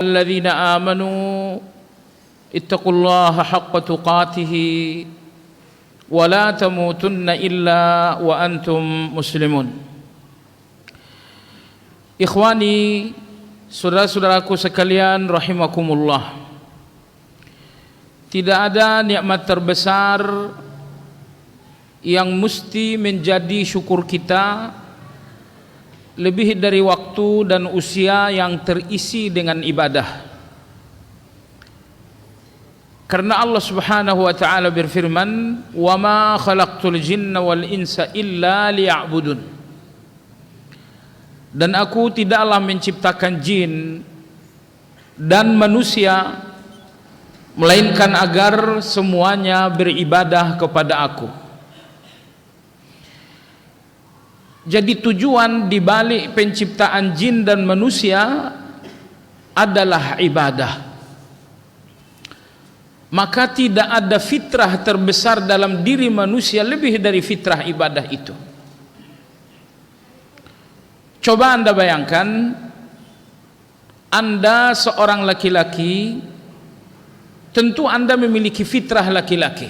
الذين آمنوا اتقوا الله حق تقاته ولا تموتن إلا وأنتم مسلمون. Ikhwani, saudara-saudaraku sekalian rahimakumullah, tidak ada nikmat terbesar yang mesti menjadi syukur kita lebih dari waktu dan usia yang terisi dengan ibadah. Karena Allah Subhanahu wa taala berfirman, "Wa ma khalaqtul jinna wal insa illa liya'budun." Dan aku tidaklah menciptakan jin dan manusia melainkan agar semuanya beribadah kepada aku. Jadi tujuan dibalik penciptaan jin dan manusia adalah ibadah. Maka tidak ada fitrah terbesar dalam diri manusia lebih dari fitrah ibadah itu. Coba Anda bayangkan, Anda seorang laki-laki, tentu Anda memiliki fitrah laki-laki.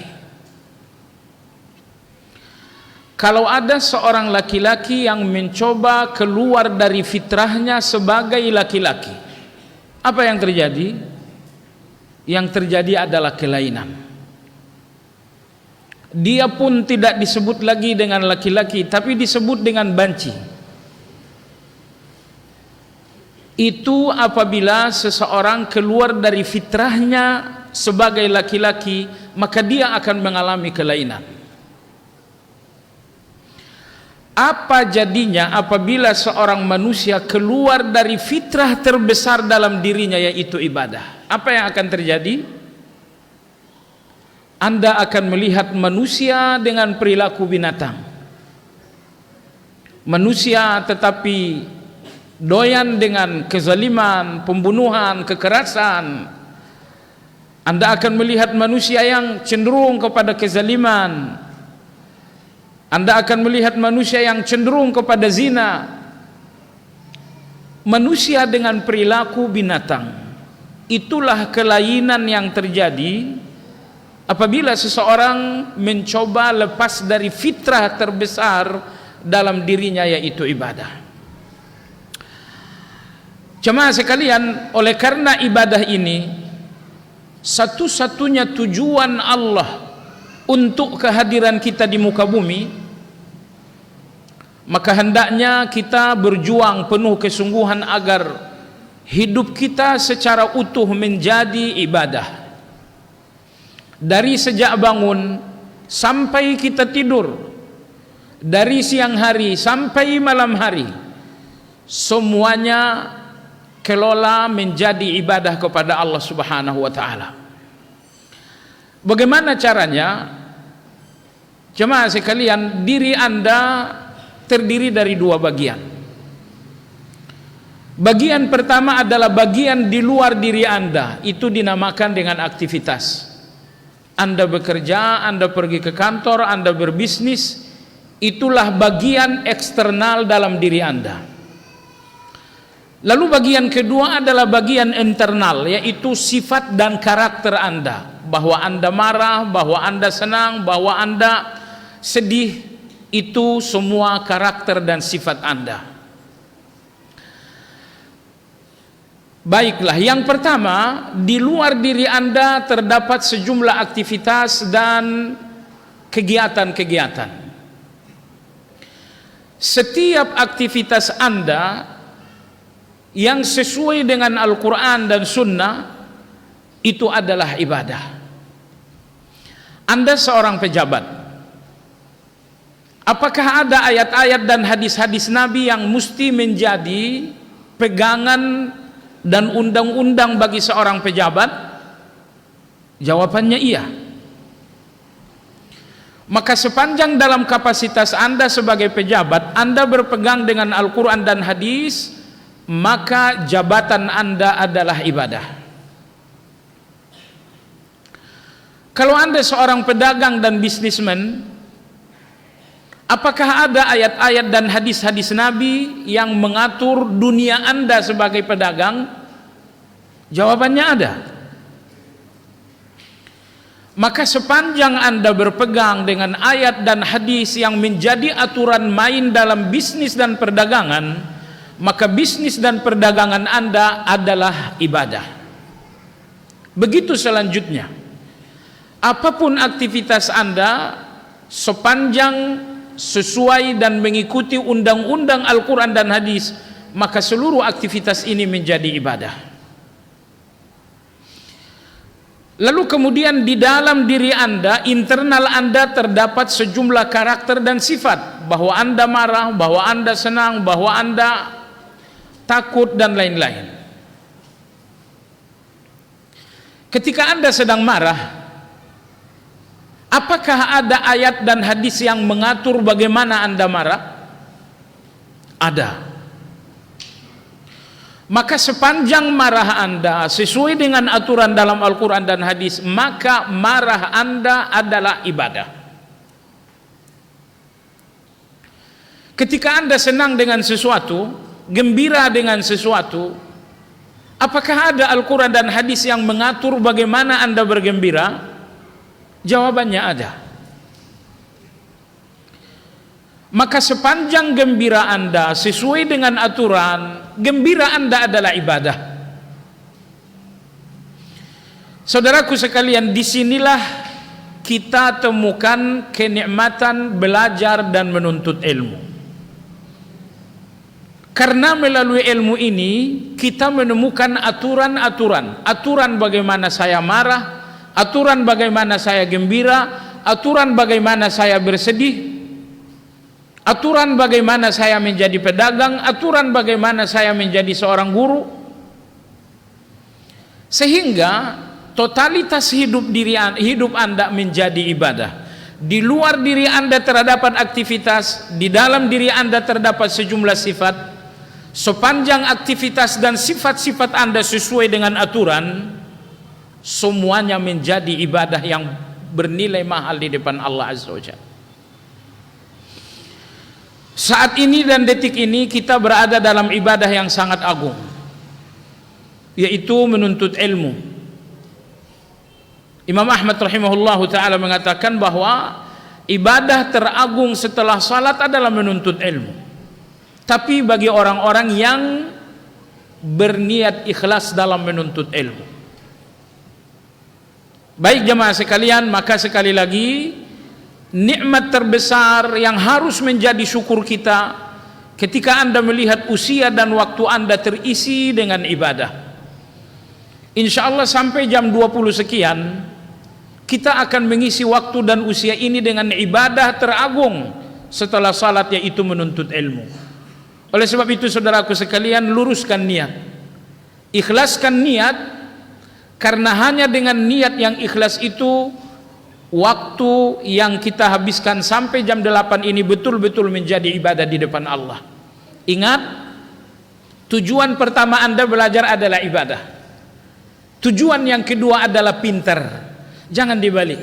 Kalau ada seorang laki-laki yang mencoba keluar dari fitrahnya sebagai laki-laki, apa yang terjadi? Yang terjadi adalah kelainan. Dia pun tidak disebut lagi dengan laki-laki, tapi disebut dengan banci. Itu apabila seseorang keluar dari fitrahnya sebagai laki-laki, maka dia akan mengalami kelainan. Apa jadinya apabila seorang manusia keluar dari fitrah terbesar dalam dirinya, yaitu ibadah? Apa yang akan terjadi? Anda akan melihat manusia dengan perilaku binatang. Manusia tetapi doyan dengan kezaliman, pembunuhan, kekerasan. Anda akan melihat manusia yang cenderung kepada kezaliman. Anda akan melihat manusia yang cenderung kepada zina. Manusia dengan perilaku binatang. Itulah kelainan yang terjadi apabila seseorang mencoba lepas dari fitrah terbesar dalam dirinya, yaitu ibadah. Jemaah sekalian, oleh karena ibadah ini satu-satunya tujuan Allah untuk kehadiran kita di muka bumi, maka hendaknya kita berjuang penuh kesungguhan agar hidup kita secara utuh menjadi ibadah. Dari sejak bangun sampai kita tidur, dari siang hari sampai malam hari, semuanya kelola menjadi ibadah kepada Allah Subhanahu wa taala. Bagaimana caranya? Jemaah sekalian, diri Anda terdiri dari dua bagian. Bagian pertama adalah bagian di luar diri Anda, itu dinamakan dengan aktivitas. Anda bekerja, Anda pergi ke kantor, Anda berbisnis, itulah bagian eksternal dalam diri Anda. Lalu bagian kedua adalah bagian internal, yaitu sifat dan karakter Anda. Bahwa Anda marah, bahwa Anda senang, bahwa Anda sedih, itu semua karakter dan sifat Anda. Baiklah, yang pertama, di luar diri Anda terdapat sejumlah aktivitas dan kegiatan-kegiatan. Setiap aktivitas Anda yang sesuai dengan Al-Quran dan Sunnah itu adalah ibadah. Anda seorang pejabat, apakah ada ayat-ayat dan hadis-hadis Nabi yang mesti menjadi pegangan dan undang-undang bagi seorang pejabat? Jawabannya iya. Maka sepanjang dalam kapasitas Anda sebagai pejabat, Anda berpegang dengan Al-Quran dan hadis, maka jabatan Anda adalah ibadah. Kalau Anda seorang pedagang dan bisnismen, apakah ada ayat-ayat dan hadis-hadis Nabi yang mengatur dunia Anda sebagai pedagang? Jawabannya ada. Maka sepanjang Anda berpegang dengan ayat dan hadis yang menjadi aturan main dalam bisnis dan perdagangan, maka bisnis dan perdagangan Anda adalah ibadah. Begitu selanjutnya, apapun aktivitas Anda sepanjang sesuai dan mengikuti undang-undang Al-Quran dan hadis, maka seluruh aktivitas ini menjadi ibadah. Lalu kemudian di dalam diri Anda, internal Anda terdapat sejumlah karakter dan sifat, bahwa Anda marah, bahwa Anda senang, bahwa Anda takut dan lain-lain. Ketika Anda sedang marah, apakah ada ayat dan hadis yang mengatur bagaimana Anda marah? Ada. Maka sepanjang marah Anda sesuai dengan aturan dalam Al-Quran dan hadis, maka marah Anda adalah ibadah. Ketika Anda senang dengan sesuatu, gembira dengan sesuatu, apakah ada Al-Quran dan hadis yang mengatur bagaimana Anda bergembira? Jawabannya ada. Maka sepanjang gembira Anda sesuai dengan aturan, gembira Anda adalah ibadah. Saudaraku sekalian, disinilah kita temukan kenikmatan belajar dan menuntut ilmu. Karena melalui ilmu ini kita menemukan aturan bagaimana saya marah, aturan bagaimana saya gembira, aturan bagaimana saya bersedih, aturan bagaimana saya menjadi pedagang, aturan bagaimana saya menjadi seorang guru, sehingga totalitas hidup Anda menjadi ibadah. Di luar diri Anda terdapat aktivitas, di dalam diri Anda terdapat sejumlah sifat. Sepanjang aktivitas dan sifat-sifat Anda sesuai dengan aturan, semuanya menjadi ibadah yang bernilai mahal di depan Allah Azza wa Jalla. Saat ini dan detik ini kita berada dalam ibadah yang sangat agung, yaitu menuntut ilmu. Imam Ahmad rahimahullahu ta'ala mengatakan bahwa ibadah teragung setelah salat adalah menuntut ilmu. Tapi bagi orang-orang yang berniat ikhlas dalam menuntut ilmu. Baik jemaah sekalian, maka sekali lagi nikmat terbesar yang harus menjadi syukur kita ketika Anda melihat usia dan waktu Anda terisi dengan ibadah. Insya Allah sampai jam 20 sekian kita akan mengisi waktu dan usia ini dengan ibadah teragung setelah salat, yaitu menuntut ilmu. Oleh sebab itu saudaraku sekalian, luruskan niat, ikhlaskan niat, karena hanya dengan niat yang ikhlas itu waktu yang kita habiskan sampai jam 8 ini betul-betul menjadi ibadah di depan Allah. Ingat, tujuan pertama Anda belajar adalah ibadah. Tujuan yang kedua adalah pintar. Jangan dibalik.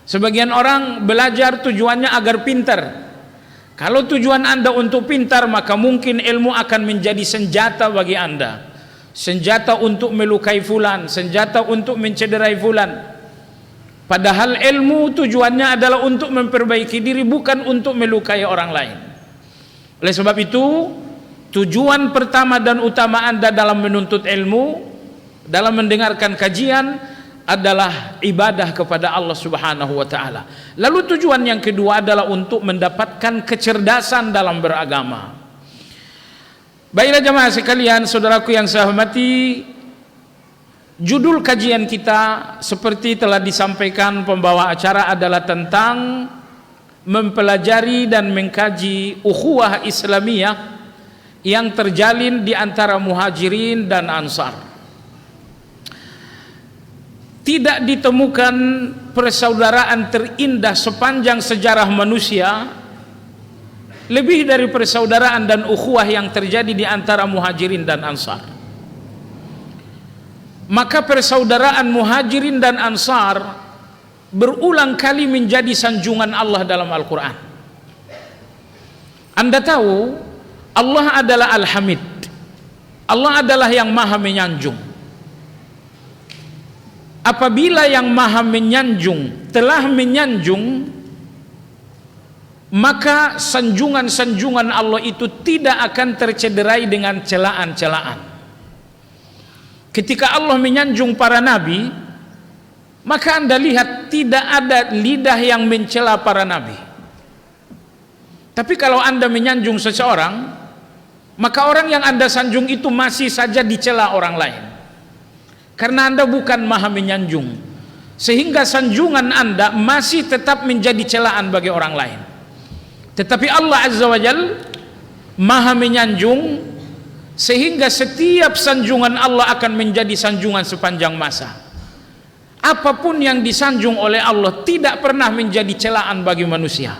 Sebagian orang belajar tujuannya agar pintar. Kalau tujuan Anda untuk pintar, maka mungkin ilmu akan menjadi senjata bagi Anda. Senjata untuk melukai fulan, senjata untuk mencederai fulan. Padahal ilmu tujuannya adalah untuk memperbaiki diri, bukan untuk melukai orang lain. Oleh sebab itu, tujuan pertama dan utama Anda dalam menuntut ilmu, dalam mendengarkan kajian, adalah ibadah kepada Allah Subhanahu wa ta'ala. Lalu tujuan yang kedua adalah untuk mendapatkan kecerdasan dalam beragama. Baiklah jemaah sekalian, saudaraku yang saya hormati, judul kajian kita seperti telah disampaikan pembawa acara adalah tentang mempelajari dan mengkaji ukhuwah Islamiyah yang terjalin di antara Muhajirin dan Ansar. Tidak ditemukan persaudaraan terindah sepanjang sejarah manusia lebih dari persaudaraan dan ukhuwah yang terjadi di antara Muhajirin dan Ansar. Maka persaudaraan Muhajirin dan Ansar berulang kali menjadi sanjungan Allah dalam Al-Quran. Anda tahu Allah adalah Al-Hamid, Allah adalah yang maha menyanjung. Apabila yang maha menyanjung telah menyanjung, maka sanjungan-sanjungan Allah itu tidak akan tercederai dengan celaan-celaan. Ketika Allah menyanjung para nabi, maka Anda lihat tidak ada lidah yang mencela para nabi. Tapi kalau Anda menyanjung seseorang, maka orang yang Anda sanjung itu masih saja dicela orang lain. Karena Anda bukan maha menyanjung, sehingga sanjungan Anda masih tetap menjadi celaan bagi orang lain. Tetapi Allah Azza wa Jal maha menyanjung, sehingga setiap sanjungan Allah akan menjadi sanjungan sepanjang masa. Apapun yang disanjung oleh Allah tidak pernah menjadi celaan bagi manusia.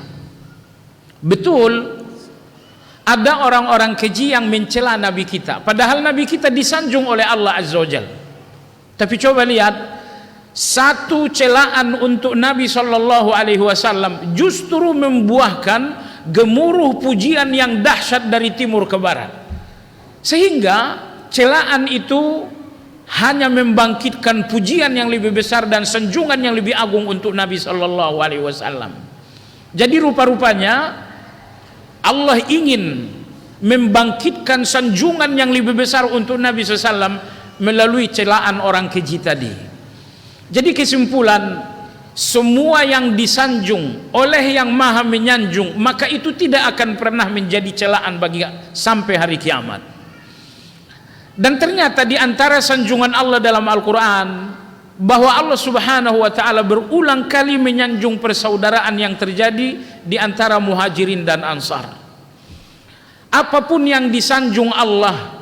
Betul, ada orang-orang keji yang mencela Nabi kita, padahal Nabi kita disanjung oleh Allah Azza wa Jal. Tapi coba lihat, satu celaan untuk Nabi SAW justru membuahkan gemuruh pujian yang dahsyat dari timur ke barat, sehingga celaan itu hanya membangkitkan pujian yang lebih besar dan sanjungan yang lebih agung untuk Nabi SAW. Jadi rupa-rupanya Allah ingin membangkitkan sanjungan yang lebih besar untuk Nabi SAW melalui celaan orang keji tadi. Jadi kesimpulan, semua yang disanjung oleh yang maha menyanjung, maka itu tidak akan pernah menjadi celaan bagi sampai hari kiamat. Dan ternyata di antara sanjungan Allah dalam Al-Quran, bahwa Allah Subhanahu wa ta'ala berulang kali menyanjung persaudaraan yang terjadi di antara Muhajirin dan Ansar. Apapun yang disanjung Allah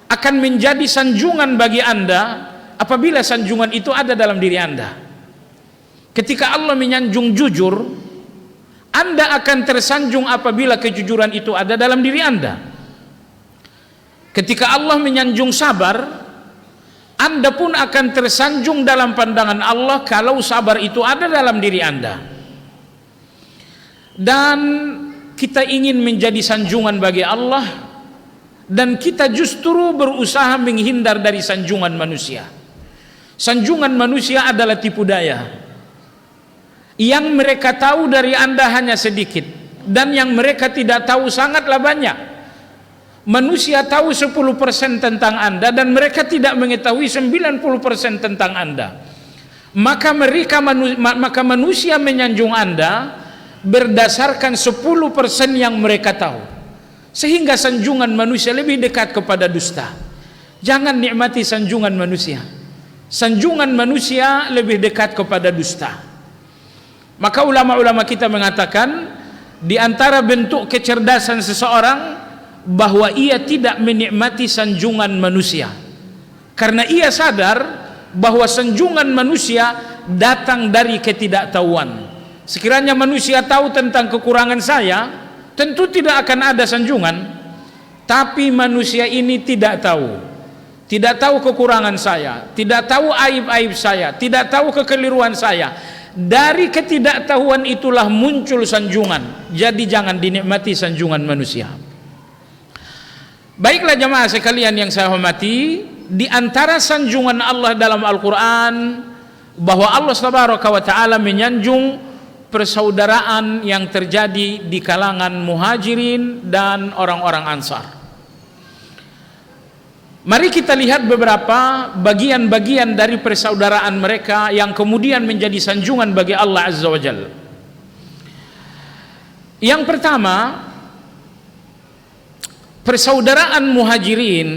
akan menjadi sanjungan bagi Anda apabila sanjungan itu ada dalam diri Anda. Ketika Allah menyanjung jujur, Anda akan tersanjung apabila kejujuran itu ada dalam diri Anda. Ketika Allah menyanjung sabar, Anda pun akan tersanjung dalam pandangan Allah kalau sabar itu ada dalam diri Anda. Dan kita ingin menjadi sanjungan bagi Allah, dan kita justru berusaha menghindar dari sanjungan manusia. Sanjungan manusia adalah tipu daya. Yang mereka tahu dari Anda hanya sedikit, dan yang mereka tidak tahu sangatlah banyak. Manusia tahu 10% tentang Anda, dan mereka tidak mengetahui 90% tentang Anda. Maka manusia menyanjung Anda berdasarkan 10% yang mereka tahu, sehingga sanjungan manusia lebih dekat kepada dusta. Jangan nikmati sanjungan manusia. Sanjungan manusia lebih dekat kepada dusta. Maka ulama-ulama kita mengatakan, di antara bentuk kecerdasan seseorang bahwa ia tidak menikmati sanjungan manusia, karena ia sadar bahwa sanjungan manusia datang dari ketidaktahuan. Sekiranya manusia tahu tentang kekurangan saya, tentu tidak akan ada sanjungan. Tapi manusia ini tidak tahu kekurangan saya, tidak tahu aib-aib saya, tidak tahu kekeliruan saya. Dari ketidaktahuan itulah muncul sanjungan. Jadi jangan dinikmati sanjungan manusia. Baiklah jamaah sekalian yang saya hormati, di antara sanjungan Allah dalam Al-Quran, bahwa Allah Subhanahu wa ta'ala menyanjung persaudaraan yang terjadi di kalangan Muhajirin dan orang-orang Ansar. Mari kita lihat beberapa bagian-bagian dari persaudaraan mereka yang kemudian menjadi sanjungan bagi Allah Azza wa Jalla. Yang pertama, persaudaraan Muhajirin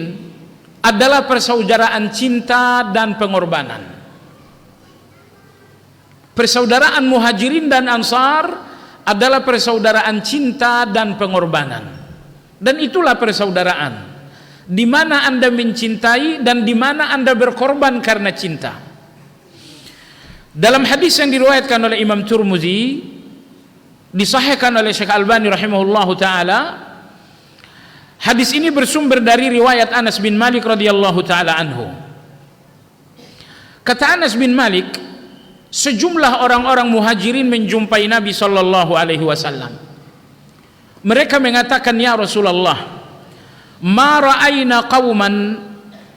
adalah persaudaraan cinta dan pengorbanan. Persaudaraan Muhajirin dan Ansar adalah persaudaraan cinta dan pengorbanan. Dan itulah persaudaraan di mana Anda mencintai dan di mana Anda berkorban karena cinta. Dalam hadis yang diriwayatkan oleh Imam Tirmidzi, disahihkan oleh Syekh Albani rahimahullahu taala, hadis ini bersumber dari riwayat Anas bin Malik radhiyallahu taala anhu. Kata Anas bin Malik, sejumlah orang-orang Muhajirin menjumpai Nabi sallallahu alaihi wasallam. Mereka mengatakan, "Ya Rasulullah, ma ra'ayna qauman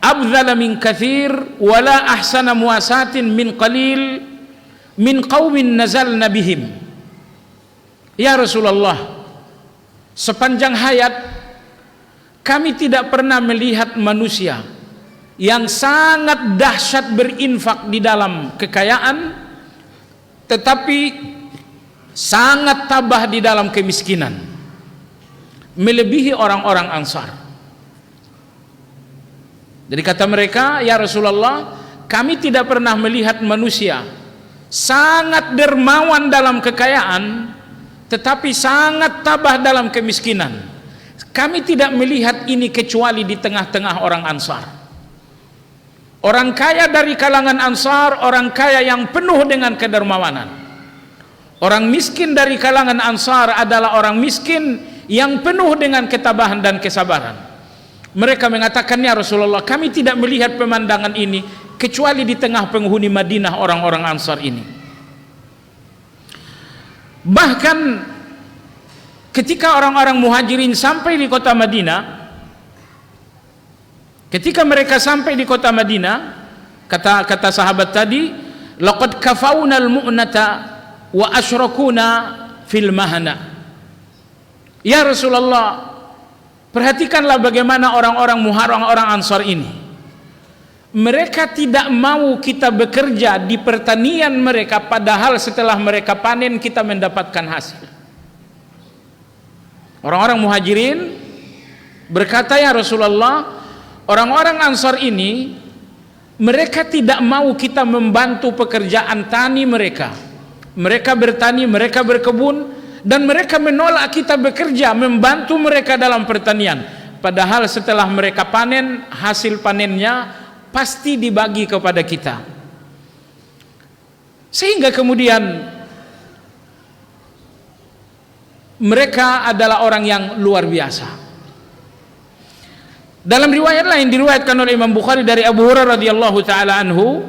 abdhala min kathir wala ahsana muasatin min qalil min qaumin nazalna bihim. Ya Rasulullah, sepanjang hayat kami tidak pernah melihat manusia yang sangat dahsyat berinfak di dalam kekayaan, tetapi sangat tabah di dalam kemiskinan, melebihi orang-orang Ansar. Jadi kata mereka, ya Rasulullah, kami tidak pernah melihat manusia sangat dermawan dalam kekayaan tetapi sangat tabah dalam kemiskinan. Kami tidak melihat ini kecuali di tengah-tengah orang Ansar. Orang kaya dari kalangan Ansar, orang kaya yang penuh dengan kedermawanan. Orang miskin dari kalangan Ansar adalah orang miskin yang penuh dengan ketabahan dan kesabaran. Mereka mengatakan, ya Rasulullah, kami tidak melihat pemandangan ini kecuali di tengah penghuni Madinah orang-orang Ansar ini. Bahkan ketika orang-orang Muhajirin sampai di kota Madinah, ketika mereka sampai di kota Madinah, kata sahabat tadi, laqad kafauna al-mu'nata wa asyrakuna fil mahana. Ya Rasulullah, perhatikanlah bagaimana orang-orang Ansar ini. Mereka tidak mau kita bekerja di pertanian mereka, padahal setelah mereka panen kita mendapatkan hasil. Orang-orang Muhajirin berkata, ya Rasulullah, orang-orang Ansar ini mereka tidak mau kita membantu pekerjaan tani mereka. Mereka bertani, mereka berkebun, dan mereka menolak kita bekerja membantu mereka dalam pertanian, padahal setelah mereka panen, hasil panennya pasti dibagi kepada kita. Sehingga kemudian mereka adalah orang yang luar biasa. Dalam riwayat lain diriwayatkan oleh Imam Bukhari dari Abu Hurairah radhiyallahu taala anhu,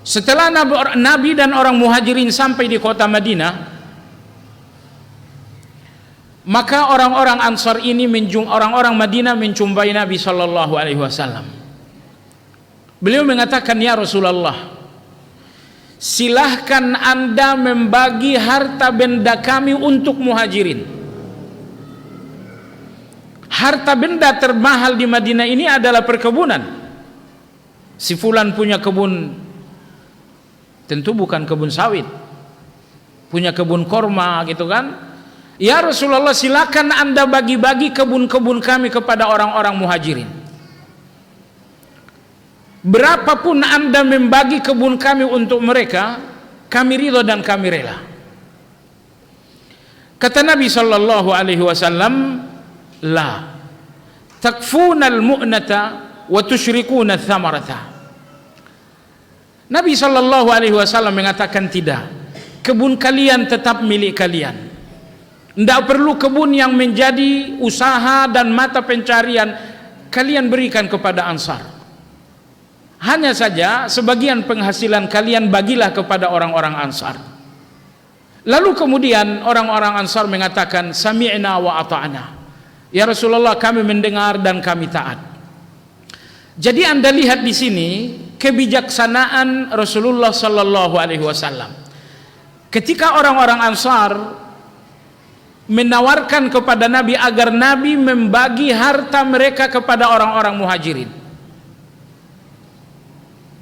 setelah Nabi dan orang Muhajirin sampai di kota Madinah, maka orang-orang Ansar ini orang-orang Madinah menjumpai Nabi sallallahu alaihi wasallam. Beliau mengatakan, ya Rasulullah, silahkan Anda membagi harta benda kami untuk Muhajirin. Harta benda termahal di Madinah ini adalah perkebunan. Si fulan punya kebun, tentu bukan kebun sawit, punya kebun korma gitu kan. Ya Rasulullah, silakan Anda bagi-bagi kebun-kebun kami kepada orang-orang Muhajirin. Berapapun Anda membagi kebun kami untuk mereka, kami ridho dan kami rela. Kata Nabi sallallahu alaihi wasallam, la takfuna al-mu'nata wa tusyrikuna ats-tsamarata. Nabi sallallahu alaihi wasallam mengatakan, tidak, kebun kalian tetap milik kalian. Tidak perlu kebun yang menjadi usaha dan mata pencarian kalian berikan kepada Ansar. Hanya saja sebagian penghasilan kalian bagilah kepada orang-orang Ansar. Lalu kemudian orang-orang Ansar mengatakan, sami'na wa ata'na. Ya Rasulullah, kami mendengar dan kami taat. Jadi Anda lihat di sini kebijaksanaan Rasulullah sallallahu alaihi wasallam. Ketika orang-orang Ansar menawarkan kepada Nabi agar Nabi membagi harta mereka kepada orang-orang Muhajirin,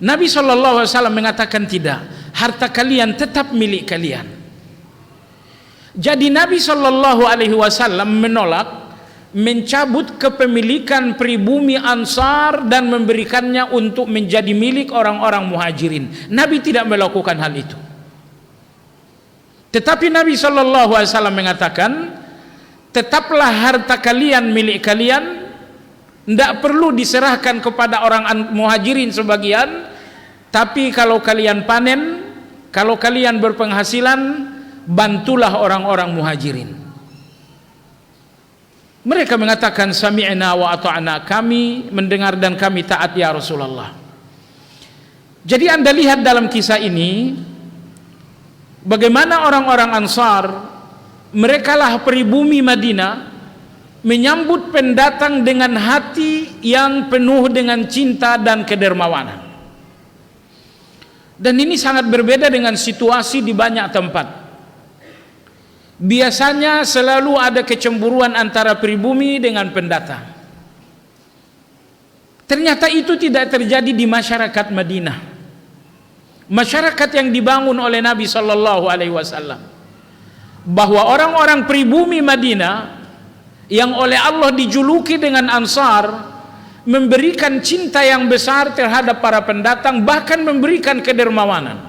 Nabi SAW mengatakan tidak, harta kalian tetap milik kalian. Jadi Nabi SAW menolak mencabut kepemilikan pribumi Ansar dan memberikannya untuk menjadi milik orang-orang Muhajirin. Nabi tidak melakukan hal itu. Tetapi Nabi SAW mengatakan, tetaplah harta kalian milik kalian, tidak perlu diserahkan kepada orang Muhajirin sebagian, tapi kalau kalian panen, kalau kalian berpenghasilan, bantulah orang-orang Muhajirin. Mereka mengatakan, sami'na wa ata'na, kami mendengar dan kami taat ya Rasulullah. Jadi Anda lihat dalam kisah ini bagaimana orang-orang Ansar, merekalah pribumi Madinah menyambut pendatang dengan hati yang penuh dengan cinta dan kedermawanan. Dan ini sangat berbeda dengan situasi di banyak tempat. Biasanya selalu ada kecemburuan antara pribumi dengan pendatang. Ternyata itu tidak terjadi di masyarakat Madinah. Masyarakat yang dibangun oleh Nabi Shallallahu Alaihi Wasallam, bahwa orang-orang pribumi Madinah yang oleh Allah dijuluki dengan Ansar memberikan cinta yang besar terhadap para pendatang, bahkan memberikan kedermawanan.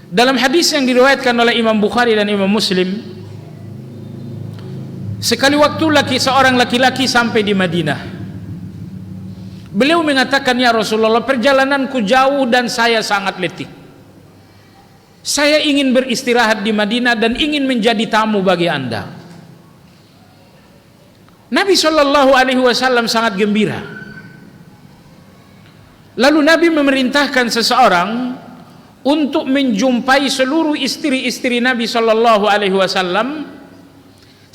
Dalam hadis yang diriwayatkan oleh Imam Bukhari dan Imam Muslim, sekali waktu seorang laki-laki sampai di Madinah. Beliau mengatakan, ya Rasulullah, perjalananku jauh dan saya sangat letih. Saya ingin beristirahat di Madinah dan ingin menjadi tamu bagi Anda. Nabi Shallallahu Alaihi Wasallam sangat gembira. Lalu Nabi memerintahkan seseorang untuk menjumpai seluruh istri-istri Nabi Shallallahu Alaihi Wasallam.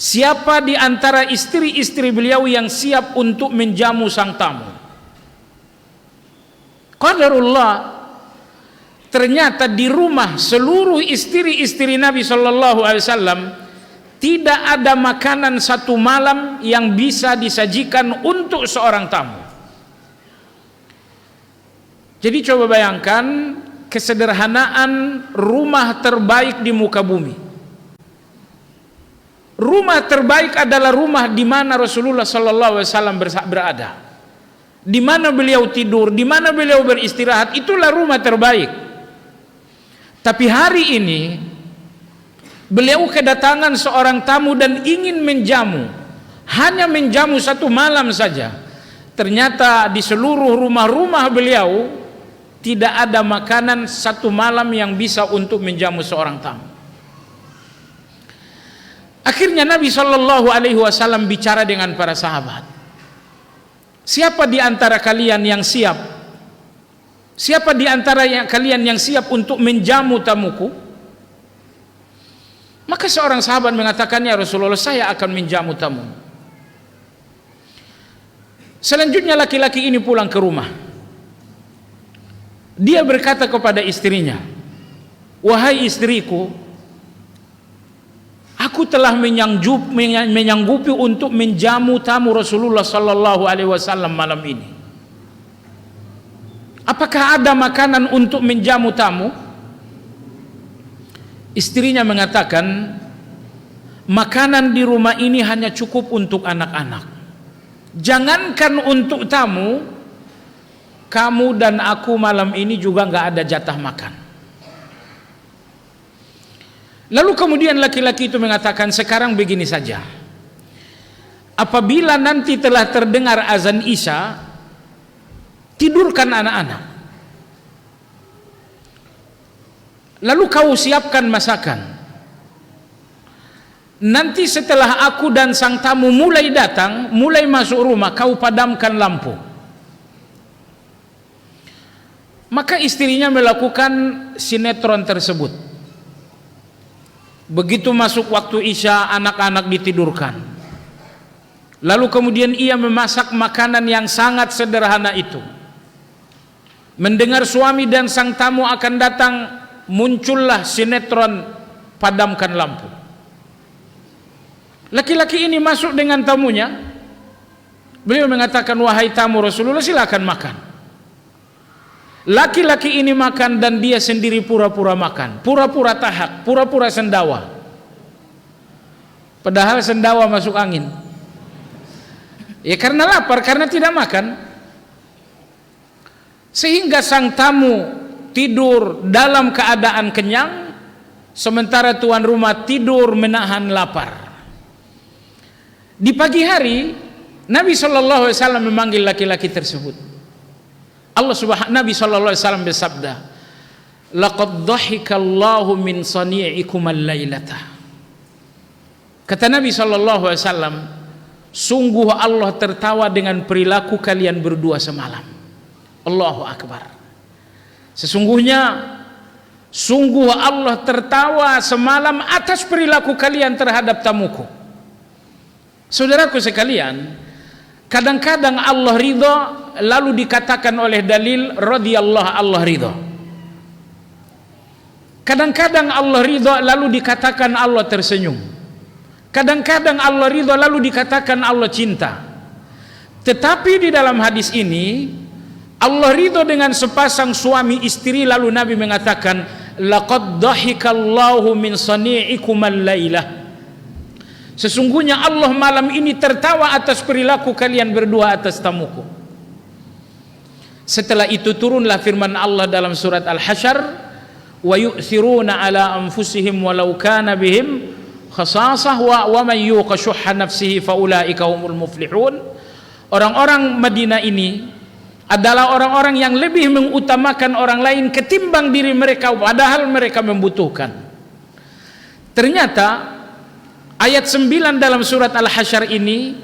Siapa di antara istri-istri beliau yang siap untuk menjamu sang tamu? Qadarullah, ternyata di rumah seluruh istri-istri Nabi Shallallahu Alaihi Wasallam tidak ada makanan satu malam yang bisa disajikan untuk seorang tamu. Jadi coba bayangkan kesederhanaan rumah terbaik di muka bumi. Rumah terbaik adalah rumah di mana Rasulullah Shallallahu Alaihi Wasallam berada. Di mana beliau tidur, di mana beliau beristirahat, itulah rumah terbaik. Tapi hari ini beliau kedatangan seorang tamu dan ingin menjamu, hanya menjamu satu malam saja. Ternyata di seluruh rumah-rumah beliau tidak ada makanan satu malam yang bisa untuk menjamu seorang tamu. Akhirnya Nabi Shallallahu Alaihi Wasallam bicara dengan para sahabat. Siapa di antara kalian yang siap? Siapa di antara kalian yang siap untuk menjamu tamuku? Maka seorang sahabat mengatakan, ya Rasulullah, saya akan menjamu tamu. Selanjutnya laki-laki ini pulang ke rumah. Dia berkata kepada istrinya, wahai istriku, aku telah menyanggupi untuk menjamu tamu Rasulullah Sallallahu Alaihi Wasallam malam ini. Apakah ada makanan untuk menjamu tamu? Istrinya mengatakan, makanan di rumah ini hanya cukup untuk anak-anak. Jangankan untuk tamu, kamu dan aku malam ini juga nggak ada jatah makan. Lalu kemudian laki-laki itu mengatakan, sekarang begini saja, apabila nanti telah terdengar azan Isya, tidurkan anak-anak, lalu kau siapkan masakan. Nanti setelah aku dan sang tamu mulai datang, mulai masuk rumah, kau padamkan lampu. Maka istrinya melakukan sinetron tersebut. Begitu masuk waktu Isya, anak-anak ditidurkan. Lalu kemudian ia memasak makanan yang sangat sederhana itu. Mendengar suami dan sang tamu akan datang, muncullah sinetron padamkan lampu. Laki-laki ini masuk dengan tamunya. Beliau mengatakan, wahai tamu Rasulullah, silakan makan. Laki-laki ini makan dan dia sendiri pura-pura makan, pura-pura tahak, pura-pura sendawa. Padahal sendawa masuk angin. Ya karena lapar, karena tidak makan. Sehingga sang tamu tidur dalam keadaan kenyang, sementara tuan rumah tidur menahan lapar. Di pagi hari Nabi Shallallahu Alaihi Wasallam memanggil laki-laki tersebut. Nabi Shallallahu Alaihi Wasallam bersabda, laqad dhahikallahu min sani'ikum al-lailata. Kata Nabi Shallallahu Alaihi Wasallam, sungguh Allah tertawa dengan perilaku kalian berdua semalam. Allahu Akbar. Sesungguhnya sungguh Allah tertawa semalam atas perilaku kalian terhadap tamuku. Saudaraku sekalian, kadang-kadang Allah ridha lalu dikatakan oleh dalil radhiyallahu, Allah ridha. Kadang-kadang Allah ridha lalu dikatakan Allah tersenyum. Kadang-kadang Allah ridha lalu dikatakan Allah cinta. Tetapi di dalam hadis ini Allah ridha dengan sepasang suami istri, lalu Nabi mengatakan laqad dhahikallahu min sani'ikum al-lailah. Sesungguhnya Allah malam ini tertawa atas perilaku kalian berdua atas tamuku. Setelah itu turunlah firman Allah dalam surat Al-Hasyr, wa yu'thiruna ala anfusihim walau kana bihim khasasah wa man yuqa syuhha nafsihi faulaika humul muflihun. Orang-orang Madinah ini adalah orang-orang yang lebih mengutamakan orang lain ketimbang diri mereka, padahal mereka membutuhkan. Ternyata ayat 9 dalam surat Al-Hasyr ini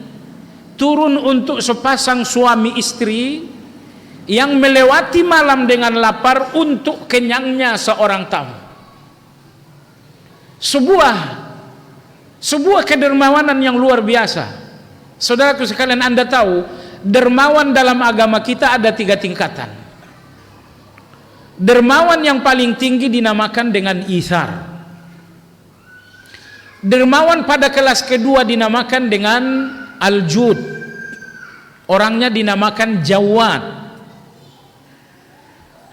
turun untuk sepasang suami istri yang melewati malam dengan lapar untuk kenyangnya seorang tamu. Sebuah kedermawanan yang luar biasa. Saudaraku sekalian, Anda tahu dermawan dalam agama kita ada 3 tingkatan. Dermawan yang paling tinggi dinamakan dengan itsar. Dermawan pada kelas kedua dinamakan dengan al-jud. Orangnya dinamakan jawad.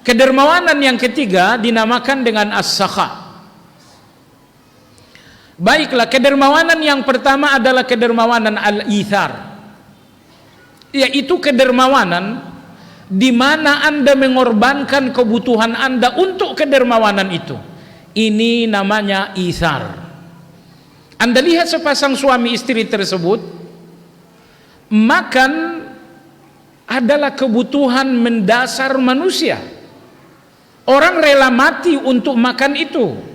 Kedermawanan yang ketiga dinamakan dengan as-sakha. Baiklah, kedermawanan yang pertama adalah kedermawanan al-itsar, yaitu kedermawanan di mana Anda mengorbankan kebutuhan Anda untuk kedermawanan itu. Ini namanya itsar. Anda lihat sepasang suami istri tersebut, makan adalah kebutuhan mendasar manusia. Orang rela mati untuk makan itu.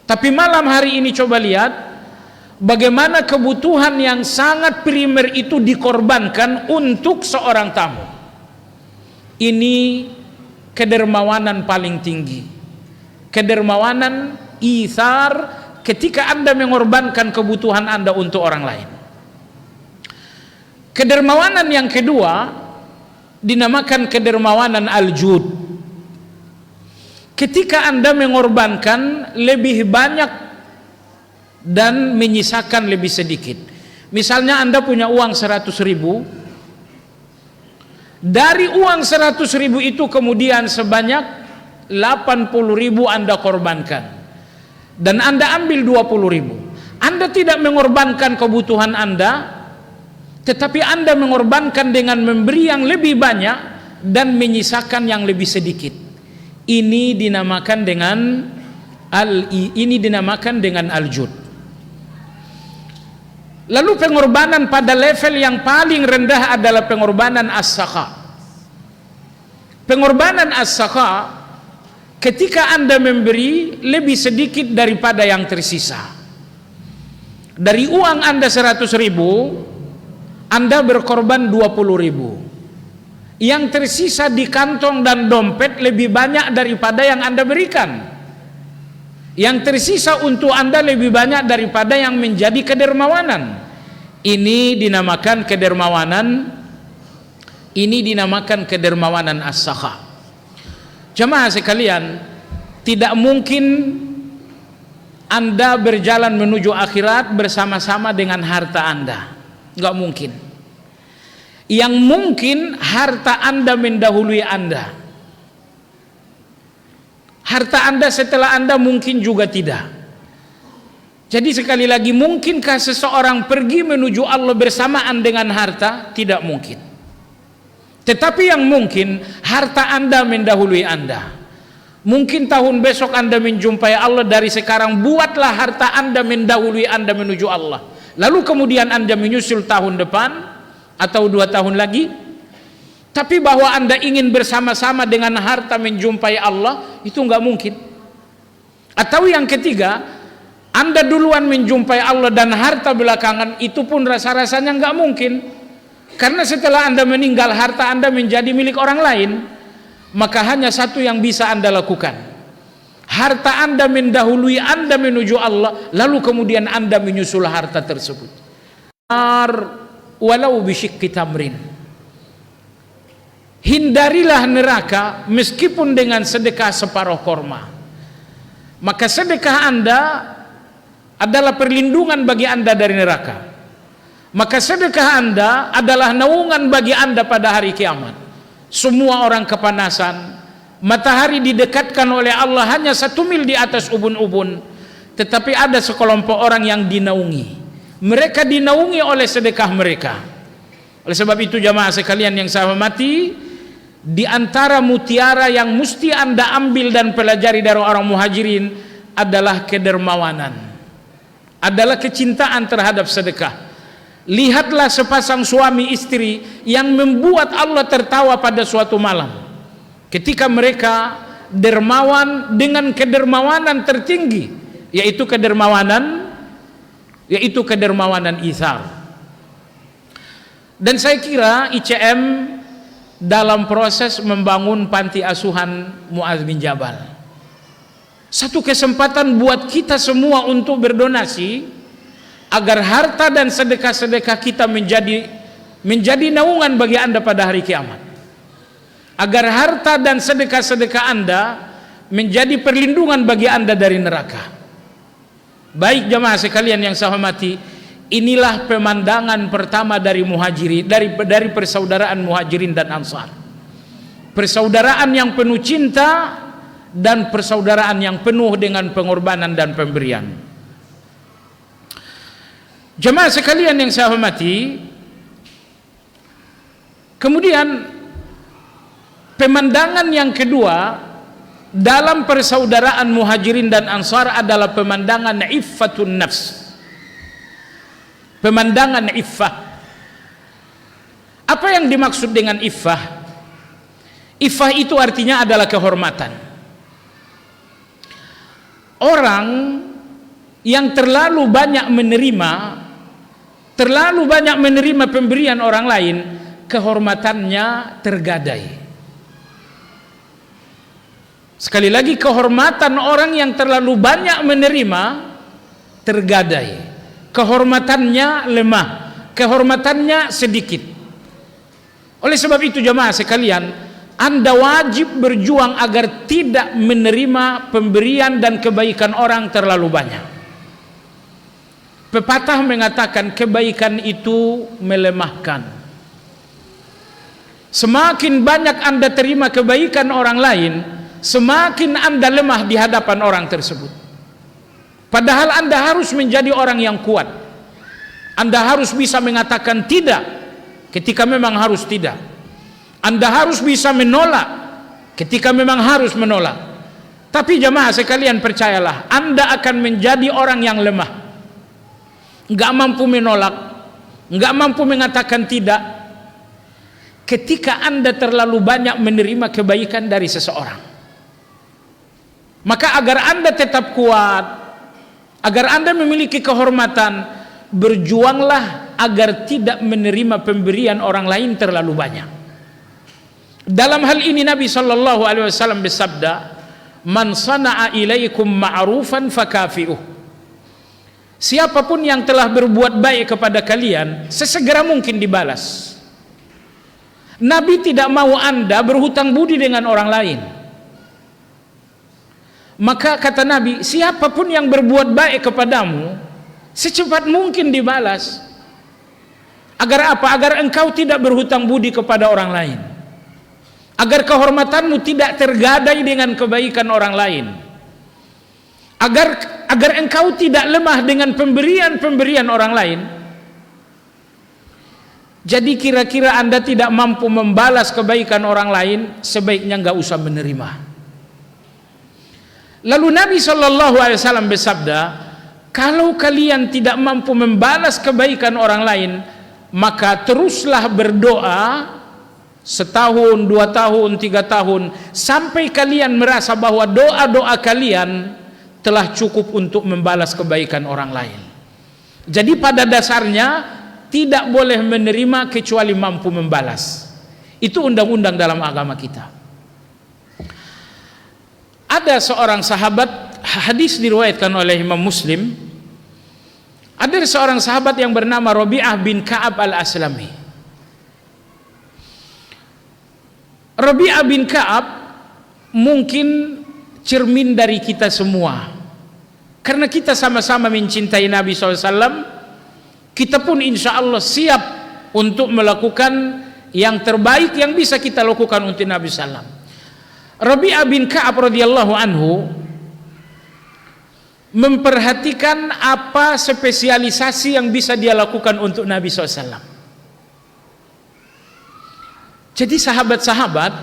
Tapi malam hari ini coba lihat bagaimana kebutuhan yang sangat primer itu dikorbankan untuk seorang tamu. Ini kedermawanan paling tinggi. Kedermawanan itsar, ketika Anda mengorbankan kebutuhan Anda untuk orang lain. Kedermawanan yang kedua dinamakan kedermawanan al-jud. Ketika Anda mengorbankan lebih banyak dan menyisakan lebih sedikit. Misalnya Anda punya uang 100.000, dari uang 100.000 itu kemudian sebanyak 80.000 Anda korbankan, dan Anda ambil 20.000. Anda tidak mengorbankan kebutuhan Anda, tetapi Anda mengorbankan dengan memberi yang lebih banyak dan menyisakan yang lebih sedikit. Ini dinamakan dengan al-jud. Lalu pengorbanan pada level yang paling rendah adalah pengorbanan as-sakha. Pengorbanan as-sakha ketika Anda memberi lebih sedikit daripada yang tersisa. Dari uang Anda 100.000, Anda berkorban 20.000. Yang tersisa di kantong dan dompet lebih banyak daripada yang Anda berikan. Yang tersisa untuk Anda lebih banyak daripada yang menjadi kedermawanan. Ini dinamakan kedermawanan as-sakha. Jemaah sekalian, tidak mungkin Anda berjalan menuju akhirat bersama-sama dengan harta Anda. Enggak mungkin. Yang mungkin harta Anda mendahului Anda. Harta Anda setelah Anda mungkin juga tidak. Jadi sekali lagi, mungkinkah seseorang pergi menuju Allah bersamaan dengan harta? Tidak mungkin. Tetapi yang mungkin, harta Anda mendahului Anda. Mungkin tahun besok Anda menjumpai Allah, dari sekarang buatlah harta Anda mendahului Anda menuju Allah. Lalu kemudian Anda menyusul tahun depan atau 2 tahun lagi. Tapi bahwa Anda ingin bersama-sama dengan harta menjumpai Allah, itu enggak mungkin. Atau yang ketiga, Anda duluan menjumpai Allah dan harta belakangan, itu pun rasa-rasanya enggak mungkin. Karena setelah Anda meninggal, harta Anda menjadi milik orang lain. Maka hanya satu yang bisa Anda lakukan. Harta Anda mendahului Anda menuju Allah, lalu kemudian Anda menyusul harta tersebut. walau bisyikki tamrin. Hindarilah neraka meskipun dengan sedekah separuh korma. Maka sedekah Anda adalah perlindungan bagi Anda dari neraka. Maka sedekah Anda adalah naungan bagi Anda pada hari kiamat. Semua orang kepanasan, matahari didekatkan oleh Allah hanya 1 mil di atas ubun-ubun, tetapi ada sekelompok orang yang dinaungi. Mereka dinaungi oleh sedekah mereka. Oleh sebab itu jamaah sekalian yang saya hormati, di antara mutiara yang mesti Anda ambil dan pelajari dari orang muhajirin adalah kedermawanan, adalah kecintaan terhadap sedekah. Lihatlah sepasang suami istri yang membuat Allah tertawa pada suatu malam ketika mereka dermawan dengan kedermawanan tertinggi, yaitu kedermawanan itsar. Dan saya kira ICM dalam proses membangun panti asuhan Mu'adz bin Jabal, satu kesempatan buat kita semua untuk berdonasi agar harta dan sedekah-sedekah kita menjadi naungan bagi Anda pada hari kiamat, agar harta dan sedekah-sedekah Anda menjadi perlindungan bagi Anda dari neraka. Baik jamaah sekalian yang saya hormati, inilah pemandangan pertama dari muhajirin, dari persaudaraan muhajirin dan ansar. Persaudaraan yang penuh cinta dan persaudaraan yang penuh dengan pengorbanan dan pemberian. Jemaah sekalian yang saya hormati, kemudian pemandangan yang kedua dalam persaudaraan muhajirin dan ansar adalah pemandangan iffatun nafs, pemandangan iffah. Apa yang dimaksud dengan iffah? Iffah itu artinya adalah kehormatan. Orang yang terlalu banyak menerima pemberian orang lain, kehormatannya tergadai. Sekali lagi, kehormatan orang yang terlalu banyak menerima tergadai. Kehormatannya lemah, kehormatannya sedikit. Oleh sebab itu jemaah sekalian, Anda wajib berjuang agar tidak menerima pemberian dan kebaikan orang terlalu banyak. Pepatah mengatakan kebaikan itu melemahkan. Semakin banyak Anda terima kebaikan orang lain, semakin Anda lemah di hadapan orang tersebut. Padahal Anda harus menjadi orang yang kuat. Anda harus bisa mengatakan tidak ketika memang harus tidak. Anda harus bisa menolak ketika memang harus menolak. Tapi jemaah sekalian percayalah, Anda akan menjadi orang yang lemah, nggak mampu menolak, nggak mampu mengatakan tidak ketika Anda terlalu banyak menerima kebaikan dari seseorang. Maka agar Anda tetap kuat, agar Anda memiliki kehormatan, berjuanglah agar tidak menerima pemberian orang lain terlalu banyak. Dalam hal ini Nabi sallallahu alaihi wasallam bersabda, "Man sana'a ilaikum ma'rufan fakafi'uh." Siapapun yang telah berbuat baik kepada kalian, sesegera mungkin dibalas. Nabi tidak mau Anda berhutang budi dengan orang lain. Maka kata Nabi, siapapun yang berbuat baik kepadamu, secepat mungkin dibalas. Agar apa? Agar engkau tidak berhutang budi kepada orang lain, agar kehormatanmu tidak tergadai dengan kebaikan orang lain, agar engkau tidak lemah dengan pemberian orang lain. Jadi kira-kira Anda tidak mampu membalas kebaikan orang lain, sebaiknya nggak usah menerima. Lalu Nabi SAW bersabda, kalau kalian tidak mampu membalas kebaikan orang lain, maka teruslah berdoa 1 tahun, 2 tahun, 3 tahun, sampai kalian merasa bahwa doa-doa kalian telah cukup untuk membalas kebaikan orang lain. Jadi pada dasarnya tidak boleh menerima kecuali mampu membalas. Itu undang-undang dalam agama kita. Ada seorang sahabat, hadis diriwayatkan oleh Imam Muslim, Ada seorang sahabat yang bernama Rabi'ah bin Ka'ab al-Aslami. Rabi'ah bin Ka'ab mungkin cermin dari kita semua, karena kita sama-sama mencintai Nabi SAW. Kita pun insya Allah siap untuk melakukan yang terbaik yang bisa kita lakukan untuk Nabi SAW. Rabi'ah bin Ka'ab radhiyallahu anhu memperhatikan apa spesialisasi yang bisa dia lakukan untuk Nabi SAW. Jadi sahabat-sahabat,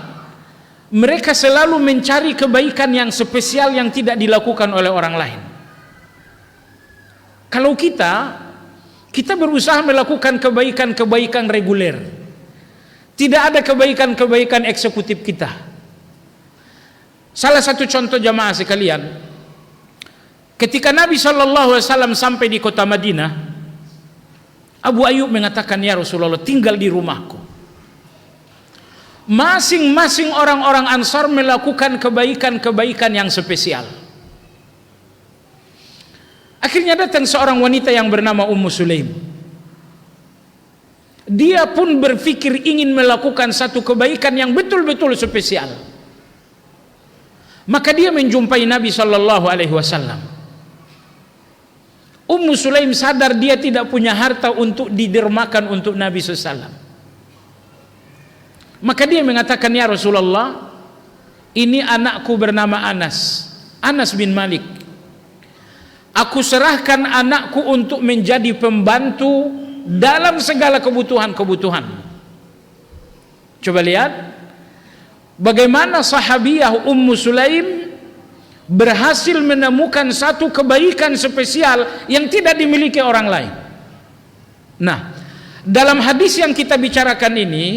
mereka selalu mencari kebaikan yang spesial yang tidak dilakukan oleh orang lain. Kalau kita berusaha melakukan kebaikan-kebaikan reguler, tidak ada kebaikan-kebaikan eksekutif kita. Salah satu contoh jamaah sekalian, ketika Nabi SAW sampai di kota Madinah, Abu Ayyub mengatakan, "Ya Rasulullah, tinggal di rumahku." Masing-masing orang-orang Ansar melakukan kebaikan-kebaikan yang spesial. Akhirnya datang seorang wanita yang bernama Ummu Sulaim. Dia pun berpikir ingin melakukan satu kebaikan yang betul-betul spesial. Maka dia menjumpai Nabi SAW. Ummu Sulaim sadar dia tidak punya harta untuk didermakan untuk Nabi SAW. Maka dia mengatakan, "Ya Rasulullah, ini anakku bernama Anas bin Malik. Aku serahkan anakku untuk menjadi pembantu dalam segala kebutuhan-kebutuhan." Coba lihat bagaimana sahabiyah Ummu Sulaim berhasil menemukan satu kebaikan spesial yang tidak dimiliki orang lain. Nah, dalam hadis yang kita bicarakan ini,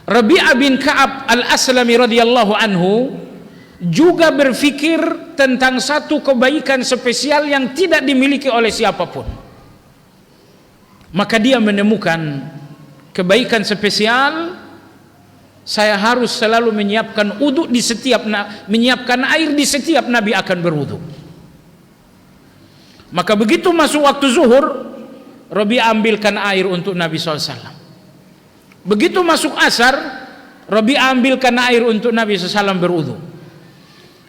Rabi'ah bin Ka'ab al-Aslami radhiyallahu anhu juga berpikir tentang satu kebaikan spesial yang tidak dimiliki oleh siapapun. Maka dia menemukan kebaikan spesial. Saya harus selalu menyiapkan menyiapkan air di setiap Nabi akan berwudu. Maka begitu masuk waktu zuhur, Rabi'ah ambilkan air untuk Nabi SAW. Begitu masuk asar, Rabi'ah ambilkan air untuk Nabi SAW berwudu.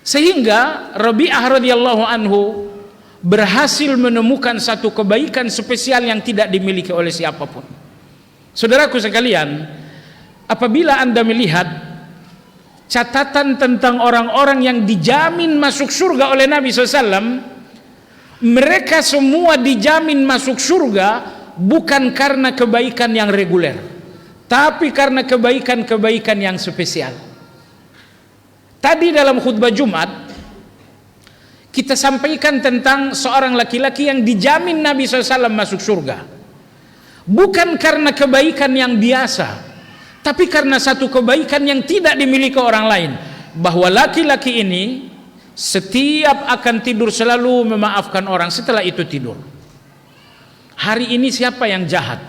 Sehingga Rabi'ah radhiyallahu anhu berhasil menemukan satu kebaikan spesial yang tidak dimiliki oleh siapapun. Saudaraku sekalian, apabila Anda melihat catatan tentang orang-orang yang dijamin masuk surga oleh Nabi SAW, mereka semua dijamin masuk surga bukan karena kebaikan yang reguler, tapi karena kebaikan-kebaikan yang spesial. Tadi dalam khutbah Jumat kita sampaikan tentang seorang laki-laki yang dijamin Nabi SAW masuk surga, bukan karena kebaikan yang biasa, tapi karena satu kebaikan yang tidak dimiliki orang lain, bahwa laki-laki ini setiap akan tidur selalu memaafkan orang setelah itu tidur. Hari ini siapa yang jahat?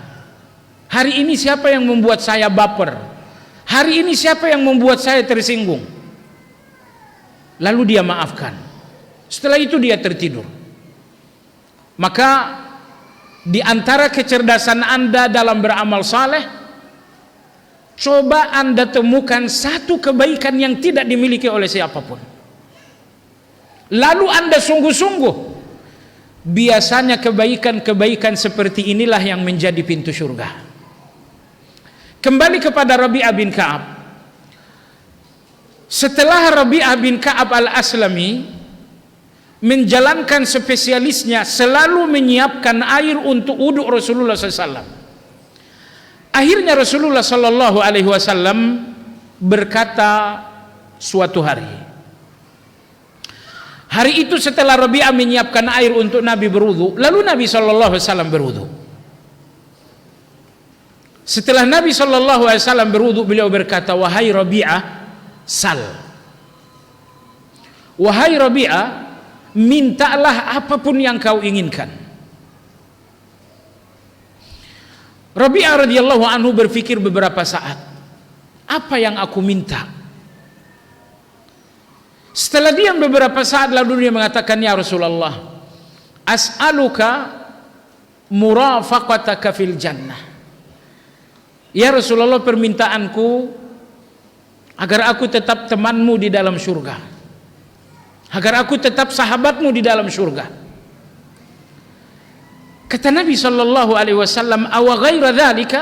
Hari ini siapa yang membuat saya baper? Hari ini siapa yang membuat saya tersinggung? Lalu dia maafkan. Setelah itu dia tertidur. Maka di antara kecerdasan Anda dalam beramal saleh, coba Anda temukan satu kebaikan yang tidak dimiliki oleh siapapun. Lalu Anda sungguh-sungguh. Biasanya kebaikan-kebaikan seperti inilah yang menjadi pintu surga. Kembali kepada Rabi'ah bin Ka'ab. Setelah Rabi'ah bin Ka'ab al-Aslami menjalankan spesialisnya, selalu menyiapkan air untuk wudhu Rasulullah SAW. Akhirnya Rasulullah SAW berkata suatu hari itu setelah Rabi'ah menyiapkan air untuk Nabi berwudhu, lalu Nabi SAW berwudhu. Setelah Nabi SAW berwudhu, beliau berkata, "Wahai Rabi'ah, sal. Wahai Rabi'ah, mintalah apapun yang kau inginkan." Rabi'ah radhiyallahu anhu berpikir beberapa saat, apa yang aku minta? Setelah diam beberapa saat, lalu dia mengatakan, "Ya Rasulullah, as'aluka murafaqataka fil jannah. Ya Rasulullah, permintaanku agar aku tetap temanmu di dalam surga, agar aku tetap sahabatmu di dalam surga. Kata Nabi sallallahu alaihi wasallam, aw ghaira dzalika,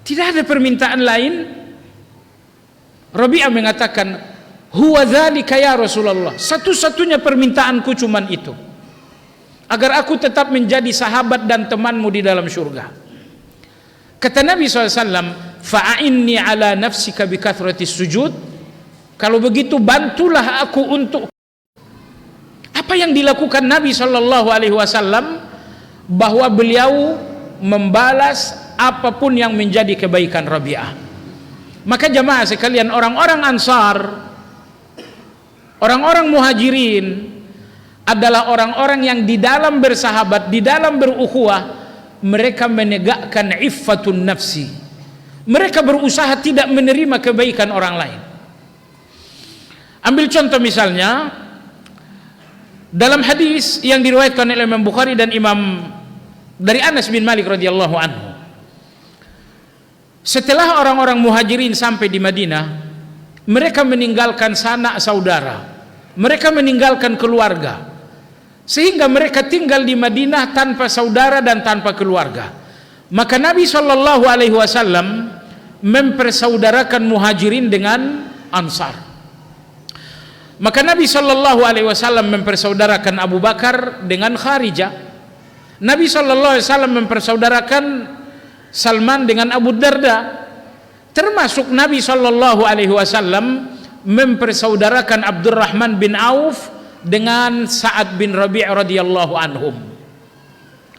tidak ada permintaan lain? Rabi'ah mengatakan, huwa dzalika ya Rasulullah, satu-satunya permintaanku cuman itu, agar aku tetap menjadi sahabat dan temanmu di dalam surga. Kata Nabi SAW, fa'inni ala nafsika bikathratis sujud, kalau begitu bantulah aku untuk. Apa yang dilakukan Nabi SAW? Bahwa beliau membalas apapun yang menjadi kebaikan Rabi'ah. Maka jamaah sekalian, orang-orang Ansar, orang-orang Muhajirin adalah orang-orang yang di dalam bersahabat, di dalam berukhuwah, mereka menegakkan iffatun nafsi. Mereka berusaha tidak menerima kebaikan orang lain. Ambil contoh misalnya dalam hadis yang diriwayatkan oleh Imam Bukhari dan Imam dari Anas bin Malik radhiyallahu anhu. Setelah orang-orang Muhajirin sampai di Madinah, mereka meninggalkan sanak saudara, mereka meninggalkan keluarga, sehingga mereka tinggal di Madinah tanpa saudara dan tanpa keluarga. Maka Nabi Shallallahu Alaihi Wasallam mempersaudarakan Muhajirin dengan Ansar. Maka Nabi Shallallahu Alaihi Wasallam mempersaudarakan Abu Bakar dengan Kharijah. Nabi Shallallahu Alaihi Wasallam mempersaudarakan Salman dengan Abu Darda. Termasuk Nabi Shallallahu Alaihi Wasallam mempersaudarakan Abdurrahman bin Auf dengan Sa'ad bin Rabi' radhiyallahu anhum.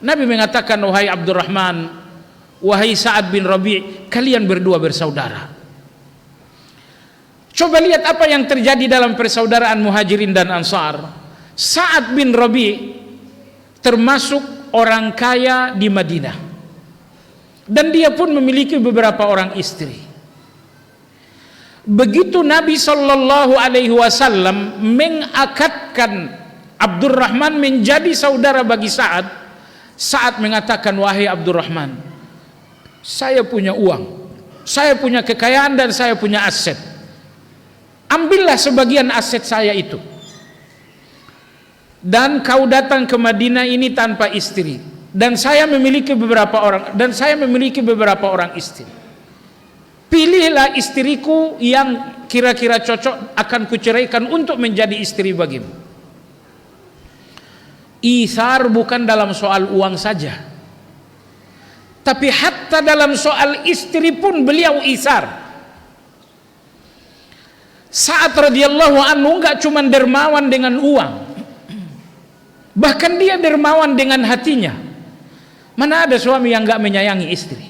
Nabi mengatakan, wahai Abdurrahman, wahai Sa'ad bin Rabi', kalian berdua bersaudara. Coba lihat apa yang terjadi dalam persaudaraan Muhajirin dan Ansar. Sa'ad bin Rabi' termasuk orang kaya di Madinah, dan dia pun memiliki beberapa orang istri. Begitu Nabi Shallallahu Alaihi Wasallam mengakadkan Abdurrahman menjadi saudara bagi Sa'ad, Sa'ad mengatakan, wahai Abdurrahman, saya punya uang, saya punya kekayaan, dan saya punya aset. Ambillah sebagian aset saya itu, dan kau datang ke Madinah ini tanpa istri, dan saya memiliki beberapa orang istri. Pilihlah istriku yang kira-kira cocok, akan kuceraikan untuk menjadi istri bagimu. Itsar bukan dalam soal uang saja, tapi hatta dalam soal istri pun beliau itsar. Sa'ad radhiyallahu anhu enggak cuma dermawan dengan uang, bahkan dia dermawan dengan hatinya. Mana ada suami yang enggak menyayangi istri?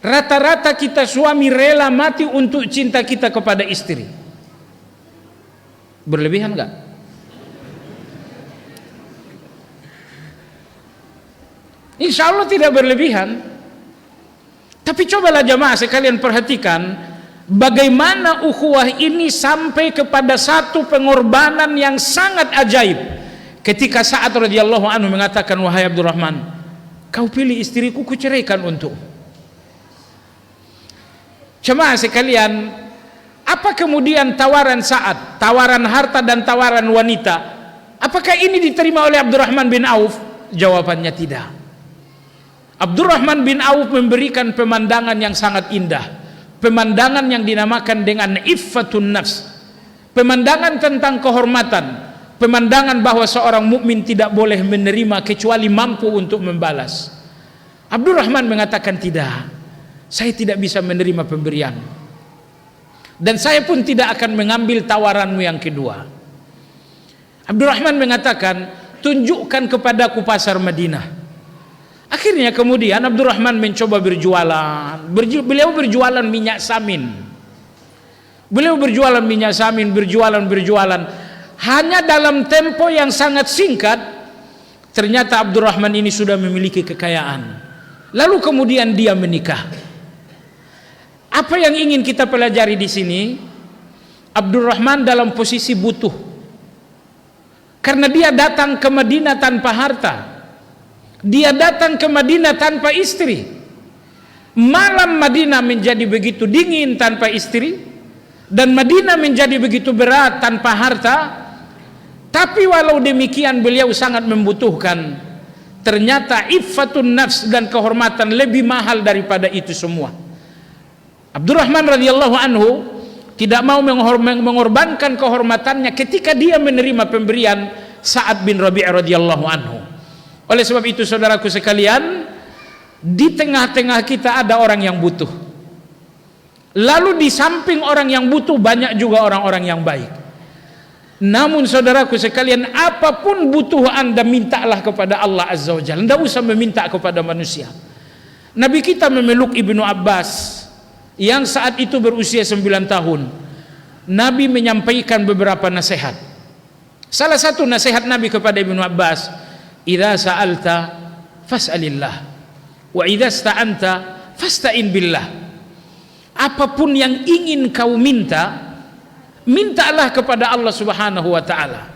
Rata-rata kita suami rela mati untuk cinta kita kepada istri. Berlebihan enggak? Insya Allah tidak berlebihan. Tapi cobalah jamaah sekalian perhatikan bagaimana ukhuwah ini sampai kepada satu pengorbanan yang sangat ajaib. Ketika Sa'ad radhiyallahu anhu mengatakan, wahai Abdurrahman, kau pilih istriku, kuceraikan untuk. Jemaah sekalian, apa kemudian tawaran Sa'ad, tawaran harta dan tawaran wanita, apakah ini diterima oleh Abdurrahman bin Auf? Jawabannya tidak. Abdurrahman bin Auf memberikan pemandangan yang sangat indah, pemandangan yang dinamakan dengan iffatun nafs, pemandangan tentang kehormatan, pemandangan bahwa seorang mukmin tidak boleh menerima kecuali mampu untuk membalas. Abdurrahman mengatakan, tidak, saya tidak bisa menerima pemberian, dan saya pun tidak akan mengambil tawaranmu yang kedua. Abdurrahman mengatakan, tunjukkan kepadaku pasar Madinah. Akhirnya kemudian Abdurrahman mencoba berjualan. Beliau berjualan minyak samin. Beliau berjualan minyak samin, berjualan. Hanya dalam tempo yang sangat singkat, ternyata Abdurrahman ini sudah memiliki kekayaan. Lalu kemudian dia menikah. Apa yang ingin kita pelajari di sini? Abdurrahman dalam posisi butuh, karena dia datang ke Madinah tanpa harta. Dia datang ke Madinah tanpa istri. Malam Madinah menjadi begitu dingin tanpa istri, dan Madinah menjadi begitu berat tanpa harta. Tapi walau demikian beliau sangat membutuhkan. Ternyata iffatun nafs dan kehormatan lebih mahal daripada itu semua. Abdurrahman radhiyallahu anhu tidak mau mengorbankan kehormatannya ketika dia menerima pemberian Sa'ad bin Rabi' radhiyallahu anhu. Oleh sebab itu saudaraku sekalian, di tengah-tengah kita ada orang yang butuh. Lalu di samping orang yang butuh banyak juga orang-orang yang baik. Namun saudaraku sekalian, apapun butuh Anda, mintalah kepada Allah Azza wa Jalla. Tidak usah meminta kepada manusia. Nabi kita memeluk Ibnu Abbas yang saat itu berusia 9 tahun. Nabi menyampaikan beberapa nasihat. Salah satu nasihat Nabi kepada Ibnu Abbas, "Idza sa'alta fas'alillah, wa idza sta'anta fasta'in billah." Apapun yang ingin kau minta, mintalah kepada Allah Subhanahu wa taala.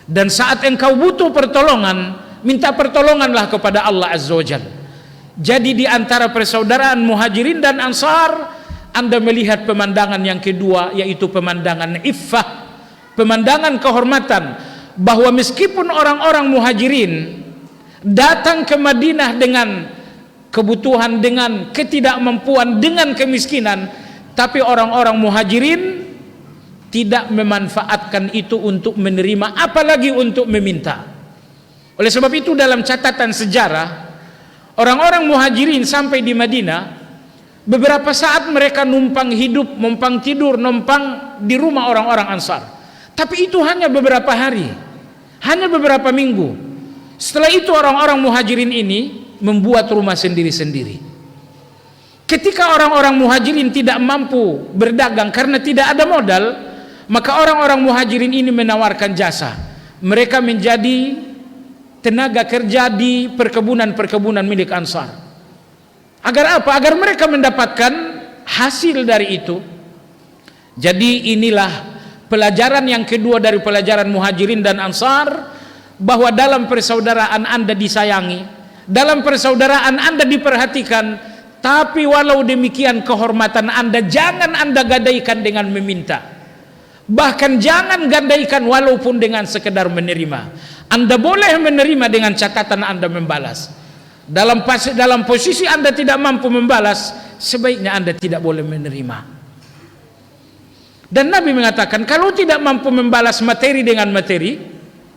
Dan saat engkau butuh pertolongan, minta pertolonganlah kepada Allah Azza wa Jalla. Jadi di antara persaudaraan Muhajirin dan Ansar, Anda melihat pemandangan yang kedua, yaitu pemandangan iffah, pemandangan kehormatan, bahwa meskipun orang-orang Muhajirin datang ke Madinah dengan kebutuhan, dengan ketidakmampuan, dengan kemiskinan, tapi orang-orang Muhajirin tidak memanfaatkan itu untuk menerima, apalagi untuk meminta. Oleh sebab itu dalam catatan sejarah, orang-orang Muhajirin sampai di Madinah, beberapa saat mereka numpang hidup, numpang tidur, numpang di rumah orang-orang Ansar. Tapi itu hanya beberapa hari, hanya beberapa minggu. Setelah itu orang-orang Muhajirin ini membuat rumah sendiri-sendiri. Ketika orang-orang Muhajirin tidak mampu berdagang karena tidak ada modal, maka orang-orang Muhajirin ini menawarkan jasa. Mereka menjadi tenaga kerja di perkebunan-perkebunan milik Ansar. Agar apa? Agar mereka mendapatkan hasil dari itu. Jadi inilah pelajaran yang kedua dari pelajaran Muhajirin dan Ansar, bahwa dalam persaudaraan Anda disayangi, dalam persaudaraan Anda diperhatikan, tapi walau demikian kehormatan Anda jangan Anda gadaikan dengan meminta. Bahkan jangan gadaikan walaupun dengan sekedar menerima. Anda boleh menerima dengan catatan Anda membalas. Dalam posisi Anda tidak mampu membalas, sebaiknya Anda tidak boleh menerima. Dan Nabi mengatakan, kalau tidak mampu membalas materi dengan materi,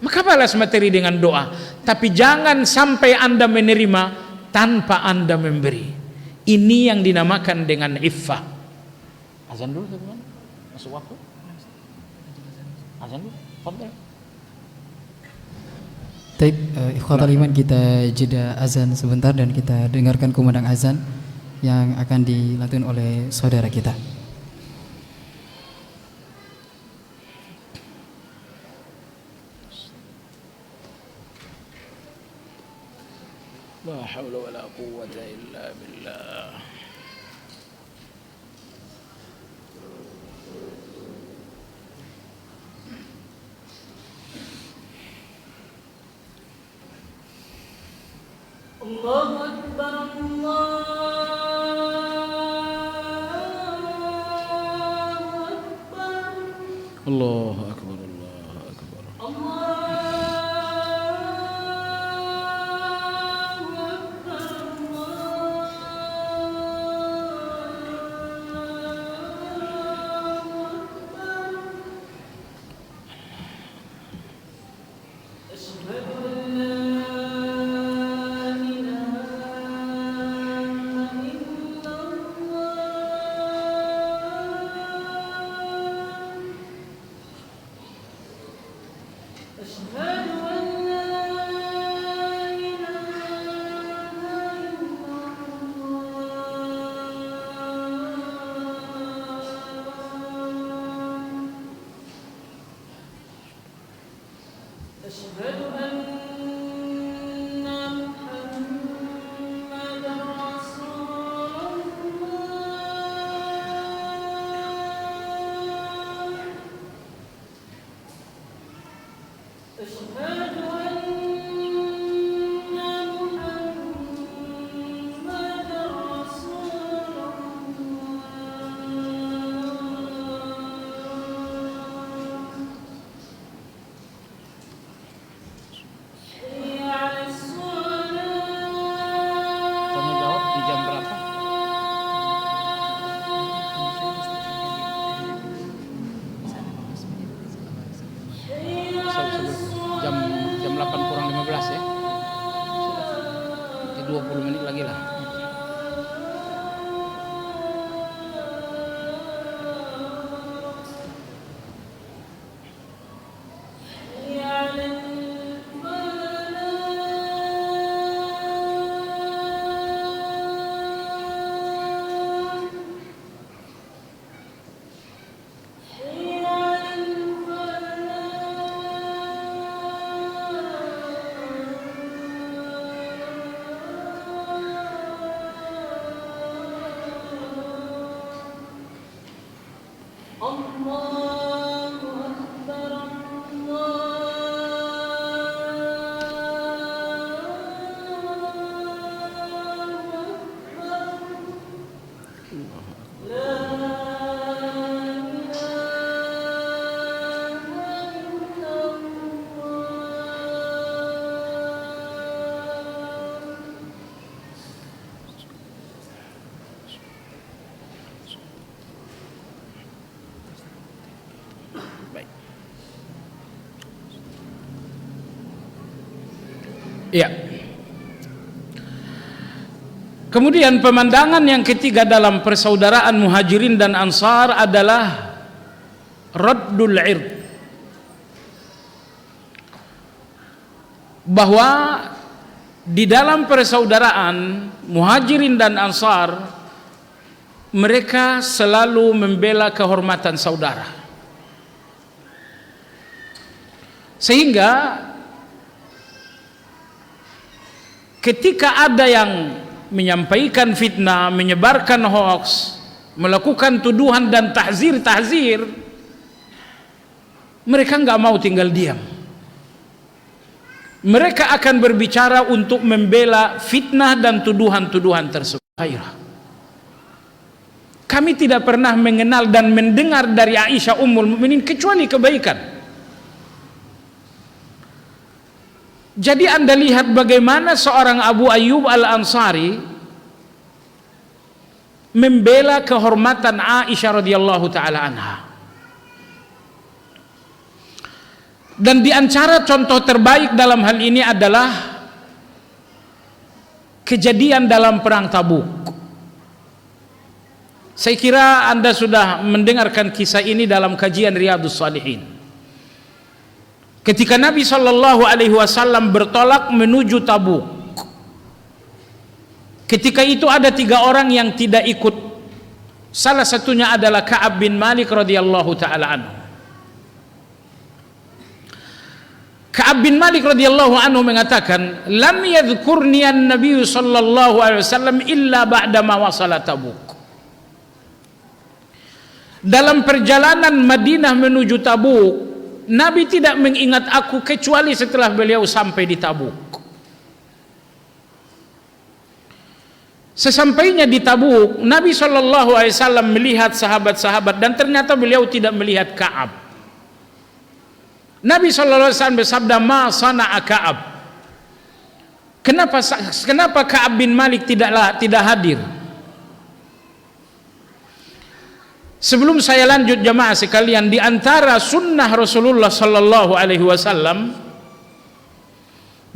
maka balas materi dengan doa. Tapi jangan sampai Anda menerima tanpa Anda memberi. Ini yang dinamakan dengan iffah. Azan dulu teman-teman, masuk waktu. Azan dulu, fadhil. Baik, ikhwatal iman, kita jeda azan sebentar dan kita dengarkan kumandang azan yang akan dilakukan oleh saudara kita. La haula wala quwwata illa billah. Allahu Akbar, Allahu Akbar, Allahu Akbar. Ya. Kemudian pemandangan yang ketiga dalam persaudaraan Muhajirin dan Ansar adalah raddul ird, bahwa di dalam persaudaraan Muhajirin dan Ansar mereka selalu membela kehormatan saudara, sehingga ketika ada yang menyampaikan fitnah, menyebarkan hoax, melakukan tuduhan dan tahzir, mereka nggak mau tinggal diam. Mereka akan berbicara untuk membela fitnah dan tuduhan-tuduhan tersebut. Kami tidak pernah mengenal dan mendengar dari Aisyah Ummul Mukminin kecuali kebaikan. Jadi Anda lihat bagaimana seorang Abu Ayyub Al-Ansari membela kehormatan Aisyah radhiyallahu taala anha. Dan di antara contoh terbaik dalam hal ini adalah kejadian dalam perang Tabuk. Saya kira Anda sudah mendengarkan kisah ini dalam kajian Riyadhus Shalihin. Ketika Nabi SAW bertolak menuju Tabuk, ketika itu ada 3 orang yang tidak ikut. Salah satunya adalah Ka'ab bin Malik radhiyallahu taala anhu. Ka'ab bin Malik radhiyallahu anhu mengatakan, "Lam yadhkurni an-nabiy sallallahu alaihi wasallam illa ba'da ma wasala Tabuk." Dalam perjalanan Madinah menuju Tabuk, Nabi tidak mengingat aku kecuali setelah beliau sampai di Tabuk. Sesampainya di Tabuk, Nabi SAW melihat sahabat-sahabat dan ternyata beliau tidak melihat Ka'ab. Nabi SAW bersabda, "Ma sana'a Ka'ab?" Kenapa Ka'ab bin Malik tidak hadir? Sebelum saya lanjut jamaah sekalian, di antara sunnah Rasulullah sallallahu alaihi wasallam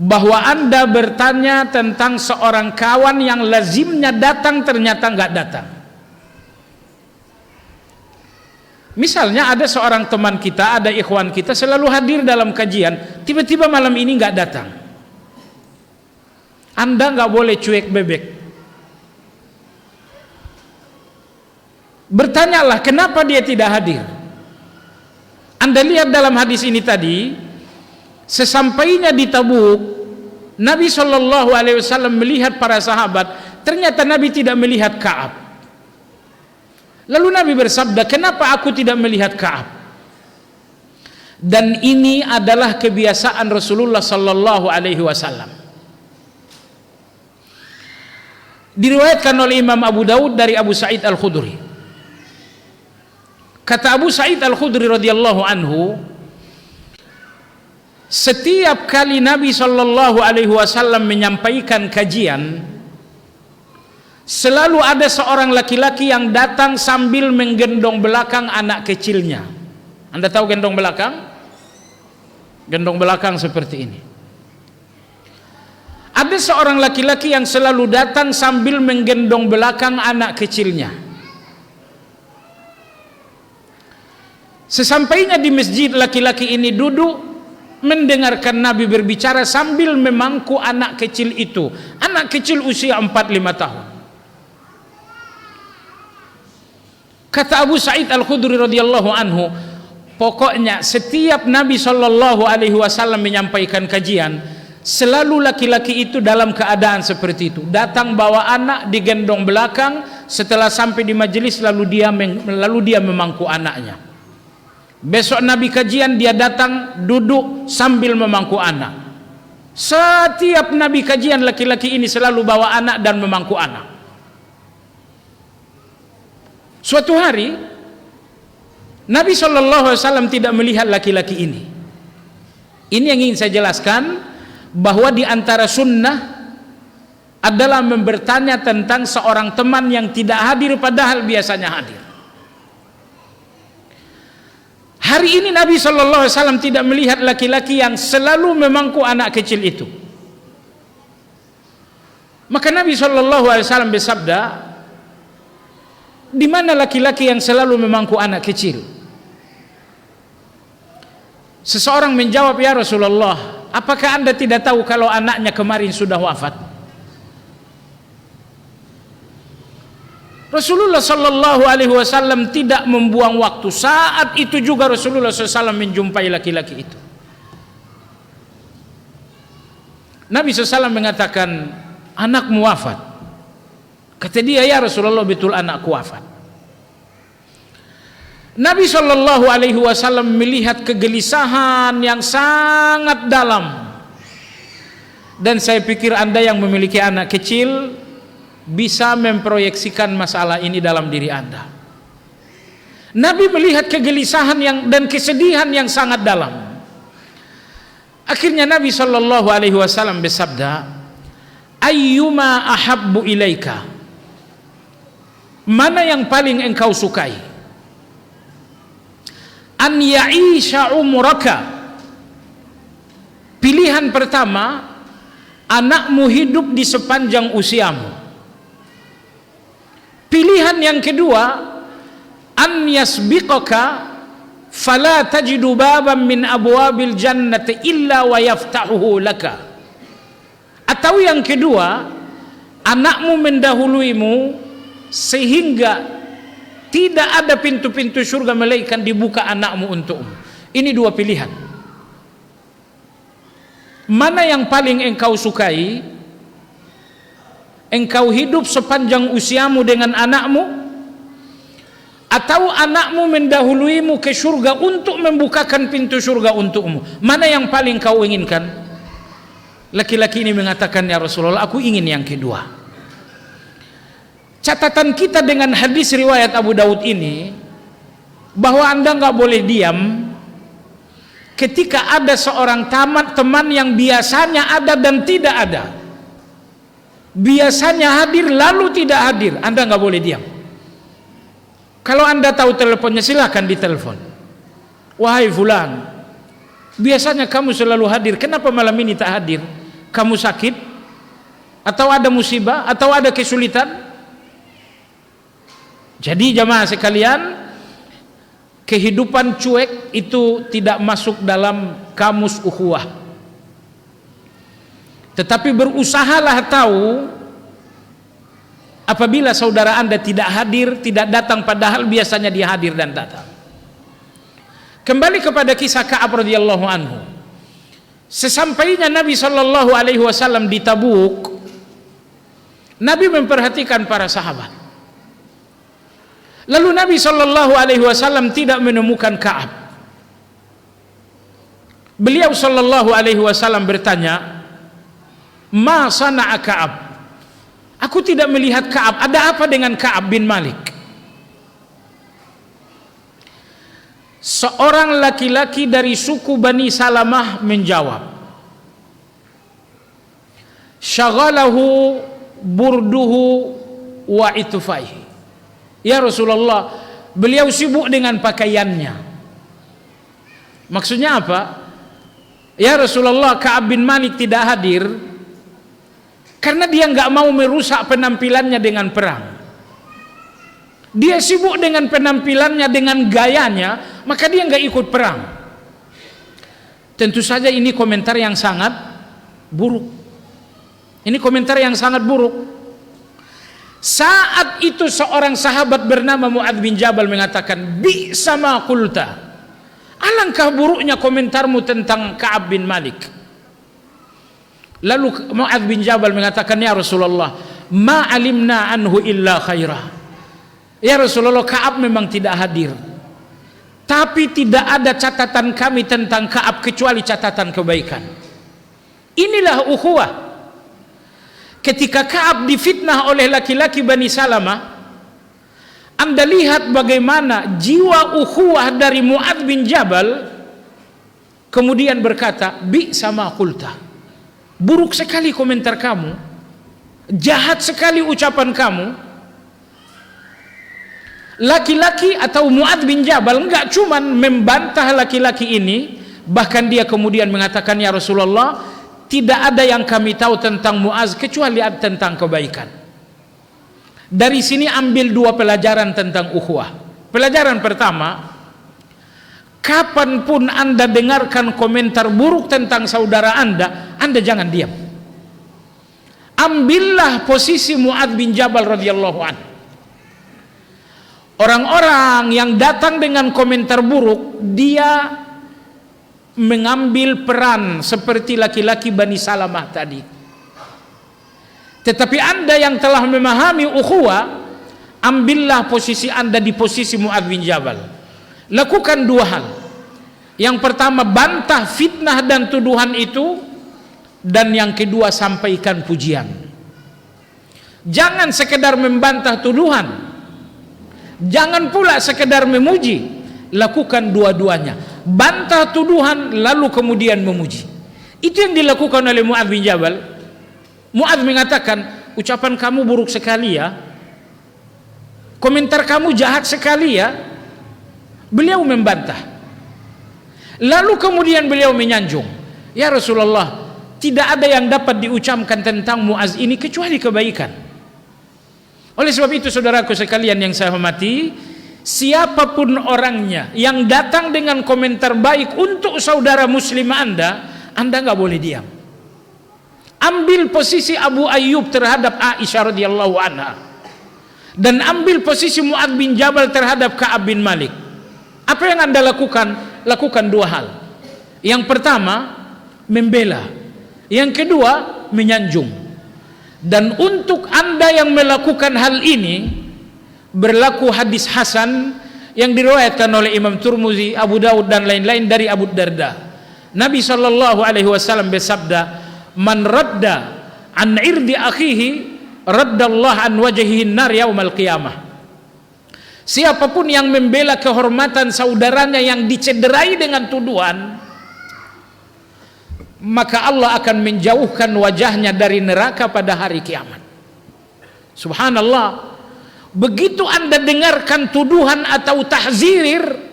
bahwa Anda bertanya tentang seorang kawan yang lazimnya datang ternyata nggak datang. Misalnya ada seorang teman kita, ada ikhwan kita selalu hadir dalam kajian, tiba-tiba malam ini nggak datang. Anda nggak boleh cuek bebek. Bertanyalah kenapa dia tidak hadir. Anda lihat dalam hadis ini tadi, sesampainya di Tabuk, Nabi SAW melihat para sahabat, ternyata Nabi tidak melihat Ka'ab. Lalu Nabi bersabda, "Kenapa aku tidak melihat Ka'ab?" Dan ini adalah kebiasaan Rasulullah SAW. Diriwayatkan oleh Imam Abu Daud dari Abu Sa'id Al-Khudri. Kata Abu Sa'id Al-Khudri radhiyallahu anhu, setiap kali Nabi SAW menyampaikan kajian, selalu ada seorang laki-laki yang datang sambil menggendong belakang anak kecilnya. Anda tahu gendong belakang? Gendong belakang seperti ini. Ada seorang laki-laki yang selalu datang sambil menggendong belakang anak kecilnya. Sesampainya di masjid, laki-laki ini duduk mendengarkan Nabi berbicara sambil memangku anak kecil itu. Anak kecil usia 4-5 tahun. Kata Abu Sa'id Al-Khudri radhiyallahu anhu, pokoknya setiap Nabi SAW menyampaikan kajian, selalu laki-laki itu dalam keadaan seperti itu. Datang bawa anak digendong belakang, setelah sampai di majelis lalu dia memangku anaknya. Besok Nabi kajian dia datang duduk sambil memangku anak. Setiap Nabi kajian laki-laki ini selalu bawa anak dan memangku anak. Suatu hari Nabi SAW tidak melihat laki-laki ini. Ini yang ingin saya jelaskan, bahwa di antara sunnah adalah bertanya tentang seorang teman yang tidak hadir padahal biasanya hadir. Hari ini Nabi SAW tidak melihat laki-laki yang selalu memangku anak kecil itu. Maka Nabi SAW bersabda, di mana laki-laki yang selalu memangku anak kecil? Seseorang menjawab, ya Rasulullah, apakah Anda tidak tahu kalau anaknya kemarin sudah wafat? Rasulullah sallallahu alaihi wasallam tidak membuang waktu. Saat itu juga Rasulullah SAW menjumpai laki-laki itu. Nabi SAW mengatakan, anakmu wafat. Kata dia, ya Rasulullah, betul anakku wafat. Nabi sallallahu alaihi wasallam melihat kegelisahan yang sangat dalam. Dan saya pikir Anda yang memiliki anak kecil bisa memproyeksikan masalah ini dalam diri Anda. Nabi melihat kegelisahan dan kesedihan yang sangat dalam. Akhirnya Nabi sallallahu alaihi wasallam bersabda, ayyuma ahabbu ilaika, mana yang paling engkau sukai? An ya'isha umraka, pilihan pertama, anakmu hidup di sepanjang usiamu. Pilihan yang kedua, an yasbiqaka fala tajidu baban min abwabil jannati illa wa yaftahuhu laka. Atau yang kedua, anakmu mendahuluimu sehingga tidak ada pintu-pintu surga malaikat dibuka anakmu untukmu. Ini dua pilihan. Mana yang paling engkau sukai? Engkau hidup sepanjang usiamu dengan anakmu, atau anakmu mendahuluimu ke surga untuk membukakan pintu surga untukmu? Mana yang paling kau inginkan? Laki-laki ini mengatakan, ya Rasulullah, aku ingin yang kedua. Catatan kita dengan hadis riwayat Abu Daud ini, bahwa Anda nggak boleh diam ketika ada seorang teman yang biasanya ada dan tidak ada. Biasanya hadir lalu tidak hadir. Anda nggak boleh diam. Kalau Anda tahu teleponnya, silahkan ditelepon. Wahai fulan, biasanya kamu selalu hadir, kenapa malam ini tak hadir? Kamu sakit? Atau ada musibah? Atau ada kesulitan? Jadi jamaah sekalian, kehidupan cuek itu tidak masuk dalam kamus ukhuwah. Tetapi berusahalah tahu apabila saudara Anda tidak hadir, tidak datang padahal biasanya dia hadir dan datang. Kembali kepada kisah Ka'ab radhiyallahu anhu. Sesampainya Nabi sallallahu alaihi wasallam di Tabuk, Nabi memperhatikan para sahabat. Lalu Nabi sallallahu alaihi wasallam tidak menemukan Ka'ab. Beliau sallallahu alaihi wasallam bertanya, ma sana'a Ka'ab? Aku tidak melihat Ka'ab. Ada apa dengan Ka'ab bin Malik? Seorang laki-laki dari suku Bani Salamah menjawab, syaghalahu burduhu wa itufaihi. Ya Rasulullah, beliau sibuk dengan pakaiannya. Maksudnya apa? Ya Rasulullah, Ka'ab bin Malik tidak hadir karena dia nggak mau merusak penampilannya dengan perang. Dia sibuk dengan penampilannya, dengan gayanya, maka dia nggak ikut perang. Tentu saja ini komentar yang sangat buruk. Ini komentar yang sangat buruk. Saat itu seorang sahabat bernama Mu'adz bin Jabal mengatakan, bi sama qulta, alangkah buruknya komentarmu tentang Ka'ab bin Malik. Lalu Mu'adz bin Jabal mengatakan, ya Rasulullah, ma alimna anhu illa khairah. Ya Rasulullah, Ka'ab memang tidak hadir, tapi tidak ada catatan kami tentang Ka'ab kecuali catatan kebaikan. Inilah ukhuwah. Ketika Ka'ab difitnah oleh laki-laki Bani Salamah, Anda lihat bagaimana jiwa ukhuwah dari Mu'adz bin Jabal, kemudian berkata, bi sama qulta, buruk sekali komentar kamu, jahat sekali ucapan kamu. Laki-laki atau Mu'adz bin Jabal enggak cuman membantah laki-laki ini, bahkan dia kemudian mengatakan, ya Rasulullah, tidak ada yang kami tahu tentang Mu'adz kecuali tentang kebaikan. Dari sini ambil dua pelajaran tentang ukhuwah. Pelajaran pertama, kapanpun Anda dengarkan komentar buruk tentang saudara Anda jangan diam. Ambillah posisi Mu'adz bin Jabal radhiyallahu anhu. Orang-orang yang datang dengan komentar buruk, dia mengambil peran seperti laki-laki Bani Salamah tadi. Tetapi Anda yang telah memahami ukhuwah, ambillah posisi Anda di posisi Mu'adz bin Jabal. Lakukan dua hal. Yang pertama, bantah fitnah dan tuduhan itu, dan yang kedua, sampaikan pujian. Jangan sekedar membantah tuduhan, jangan pula sekedar memuji. Lakukan dua-duanya. Bantah tuduhan lalu kemudian memuji. Itu yang dilakukan oleh Mu'adz bin Jabal. Mu'adz mengatakan, ucapan kamu buruk sekali ya, komentar kamu jahat sekali ya. Beliau membantah. Lalu kemudian beliau menyanjung, ya Rasulullah, tidak ada yang dapat diucapkan tentang Mu'adz ini kecuali kebaikan. Oleh sebab itu saudaraku sekalian yang saya hormati, siapapun orangnya yang datang dengan komentar baik untuk saudara muslim Anda nggak boleh diam. Ambil posisi Abu Ayyub terhadap Aisyah radhiyallahu anha, dan ambil posisi Mu'adz bin Jabal terhadap Ka'ab bin Malik. Apa yang Anda lakukan? Lakukan dua hal. Yang pertama, membela. Yang kedua, menyanjung. Dan untuk Anda yang melakukan hal ini, berlaku hadis hasan yang diriwayatkan oleh Imam Tirmidzi, Abu Daud dan lain-lain dari Abu Darda. Nabi sallallahu alaihi wasallam bersabda, man radda an irdi akhihi raddallah an wajhihi nar yaumal qiyamah. Siapapun yang membela kehormatan saudaranya yang dicederai dengan tuduhan, maka Allah akan menjauhkan wajahnya dari neraka pada hari kiamat. Subhanallah. Begitu Anda dengarkan tuduhan atau tahzir,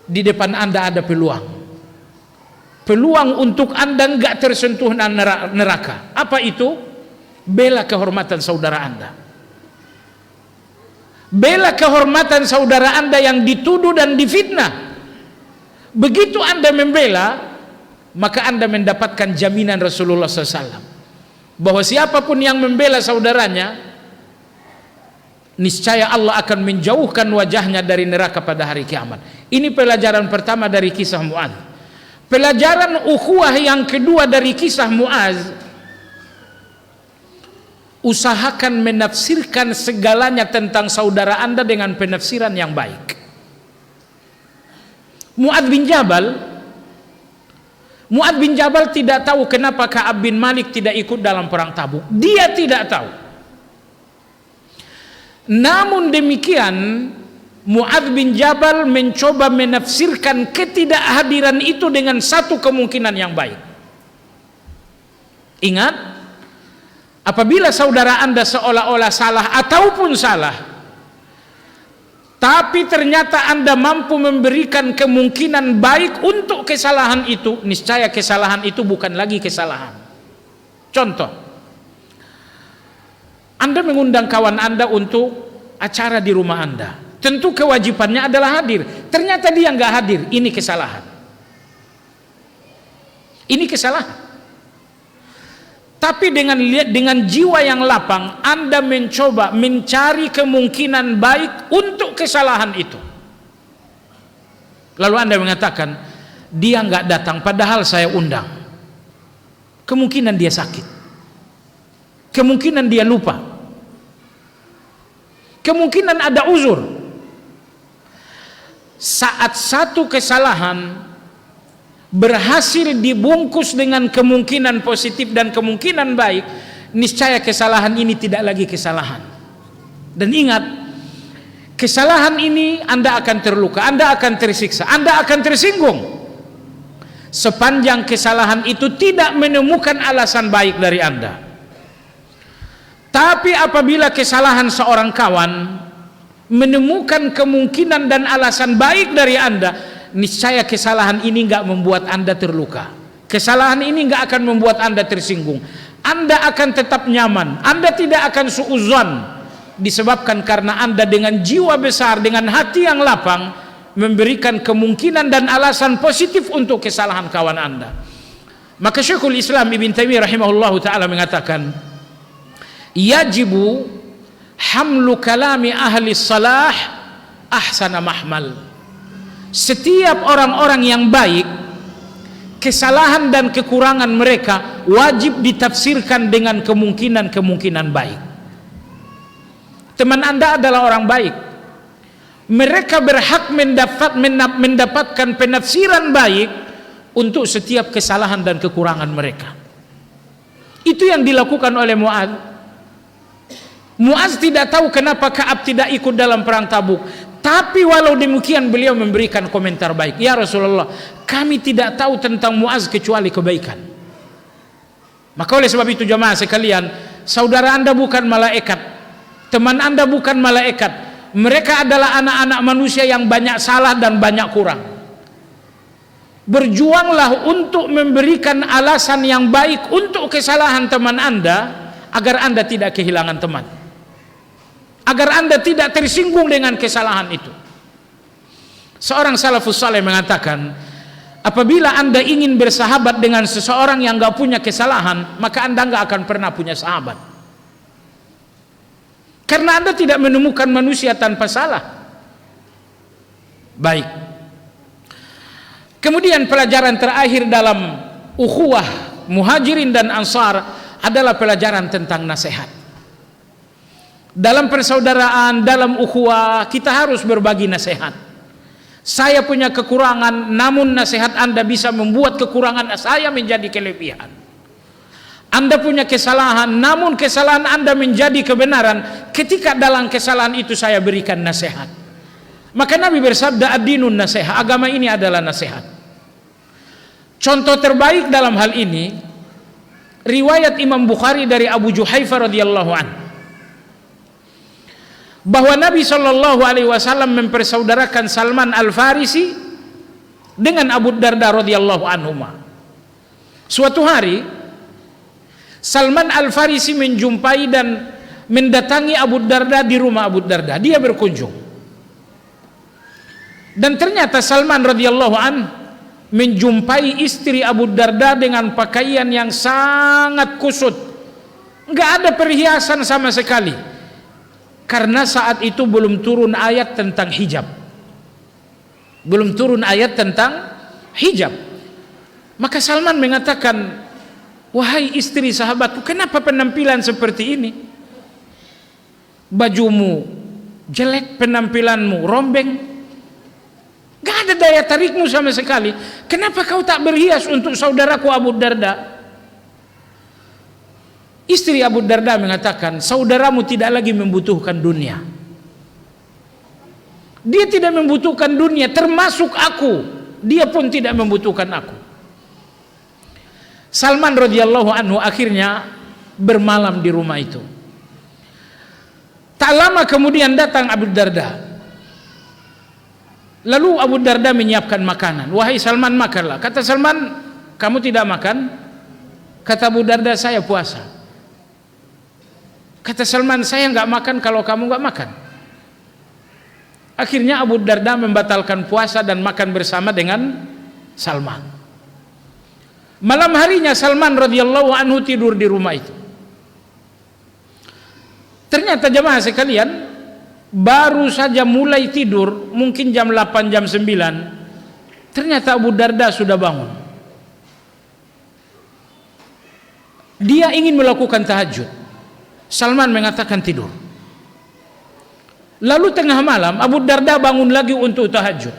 di depan Anda ada peluang untuk Anda enggak tersentuh neraka. Apa itu? Bela kehormatan saudara Anda. Bela kehormatan saudara Anda yang dituduh dan difitnah. Begitu Anda membela, maka Anda mendapatkan jaminan Rasulullah SAW bahwa siapapun yang membela saudaranya, niscaya Allah akan menjauhkan wajahnya dari neraka pada hari kiamat. Ini pelajaran pertama dari kisah Mu'adz. Pelajaran ukhuwah yang kedua dari kisah Mu'adz, usahakan menafsirkan segalanya tentang saudara Anda dengan penafsiran yang baik. Mu'adz bin Jabal tidak tahu kenapa Ka'ab bin Malik tidak ikut dalam perang Tabuk. Dia tidak tahu. Namun demikian, Mu'adz bin Jabal mencoba menafsirkan ketidakhadiran itu dengan satu kemungkinan yang baik. Ingat, apabila saudara Anda seolah-olah salah ataupun salah, tapi ternyata Anda mampu memberikan kemungkinan baik untuk kesalahan itu, niscaya kesalahan itu bukan lagi kesalahan. Contoh, Anda mengundang kawan Anda untuk acara di rumah Anda. Tentu kewajibannya adalah hadir. Ternyata dia nggak hadir, ini kesalahan. Ini kesalahan. Tapi dengan jiwa yang lapang, Anda mencoba mencari kemungkinan baik untuk kesalahan itu. Lalu Anda mengatakan, dia nggak datang padahal saya undang. Kemungkinan dia sakit. Kemungkinan dia lupa. Kemungkinan ada uzur. saat satu kesalahan berhasil dibungkus dengan kemungkinan positif dan kemungkinan baik, niscaya kesalahan ini tidak lagi kesalahan. Dan ingat, kesalahan ini Anda akan terluka, Anda akan tersiksa, Anda akan tersinggung sepanjang kesalahan itu tidak menemukan alasan baik dari Anda. Tapi apabila kesalahan seorang kawan menemukan kemungkinan dan alasan baik dari Anda, niscaya kesalahan ini enggak membuat Anda terluka. Kesalahan ini enggak akan membuat Anda tersinggung. Anda akan tetap nyaman. Anda tidak akan suudzon, disebabkan karena Anda dengan jiwa besar, dengan hati yang lapang memberikan kemungkinan dan alasan positif untuk kesalahan kawan Anda. Maka Syekhul Islam Ibn Taimiyah rahimahullahu taala mengatakan, yajibu hamlu kalami ahli salah ahsana mahmal. Setiap orang-orang yang baik, kesalahan dan kekurangan mereka wajib ditafsirkan dengan kemungkinan-kemungkinan baik. Teman Anda adalah orang baik, mereka berhak mendapatkan penafsiran baik untuk setiap kesalahan dan kekurangan mereka. Itu yang dilakukan oleh Mu'adz. Mu'adz tidak tahu kenapa Ka'ab tidak ikut dalam perang Tabuk, tapi walau demikian beliau memberikan komentar baik. Ya Rasulullah, kami tidak tahu tentang Mu'adz kecuali kebaikan. Maka oleh sebab itu jemaah sekalian, saudara Anda bukan malaikat, teman Anda bukan malaikat. Mereka adalah anak-anak manusia yang banyak salah dan banyak kurang. Berjuanglah untuk memberikan alasan yang baik untuk kesalahan teman Anda, agar Anda tidak kehilangan teman, agar Anda tidak tersinggung dengan kesalahan itu. Seorang salafus saleh mengatakan, apabila Anda ingin bersahabat dengan seseorang yang gak punya kesalahan, maka Anda gak akan pernah punya sahabat. Karena Anda tidak menemukan manusia tanpa salah. Baik. Kemudian pelajaran terakhir dalam ukhuwah Muhajirin dan Ansar adalah pelajaran tentang nasihat. Dalam persaudaraan, dalam ukhuwah, kita harus berbagi nasihat. Saya punya kekurangan, namun nasihat Anda bisa membuat kekurangan saya menjadi kelebihan. Anda punya kesalahan, namun kesalahan Anda menjadi kebenaran ketika dalam kesalahan itu saya berikan nasihat. Maka Nabi bersabda, ad-dinun nasihat, agama ini adalah nasihat. Contoh terbaik dalam hal ini riwayat Imam Bukhari dari Abu Juhaifah radhiyallahu anhu, bahwa Nabi sallallahu alaihi wasallam mempersaudarakan Salman Al-Farisi dengan Abu Darda radhiyallahu anhuma. Suatu hari Salman Al-Farisi menjumpai dan mendatangi Abu Darda di rumah Abu Darda. Dia berkunjung. Dan ternyata Salman radhiyallahu an menjumpai istri Abu Darda dengan pakaian yang sangat kusut. Enggak ada perhiasan sama sekali. Karena saat itu belum turun ayat tentang hijab. Belum turun ayat tentang hijab. Maka Salman mengatakan, wahai istri sahabatku, kenapa penampilan seperti ini? Bajumu jelek, penampilanmu rombeng, gak ada daya tarikmu sama sekali. Kenapa kau tak berhias untuk saudaraku Abu Darda? Istri Abu Darda mengatakan, saudaramu tidak lagi membutuhkan dunia. Dia tidak membutuhkan dunia, termasuk aku. Dia pun tidak membutuhkan aku. Salman radhiyallahu anhu akhirnya bermalam di rumah itu. Tak lama kemudian datang Abu Darda. Lalu Abu Darda menyiapkan makanan. Wahai Salman, makanlah. Kata Salman, kamu tidak makan? Kata Abu Darda, saya puasa. Kata Salman, saya nggak makan kalau kamu nggak makan. Akhirnya Abu Darda membatalkan puasa dan makan bersama dengan Salman. Malam harinya Salman radhiyallahu anhu tidur di rumah itu. Ternyata jemaah sekalian, baru saja mulai tidur, mungkin jam 8, jam 9, ternyata Abu Darda sudah bangun. Dia ingin melakukan tahajud. Salman mengatakan tidur. Lalu tengah malam Abu Darda bangun lagi untuk tahajud.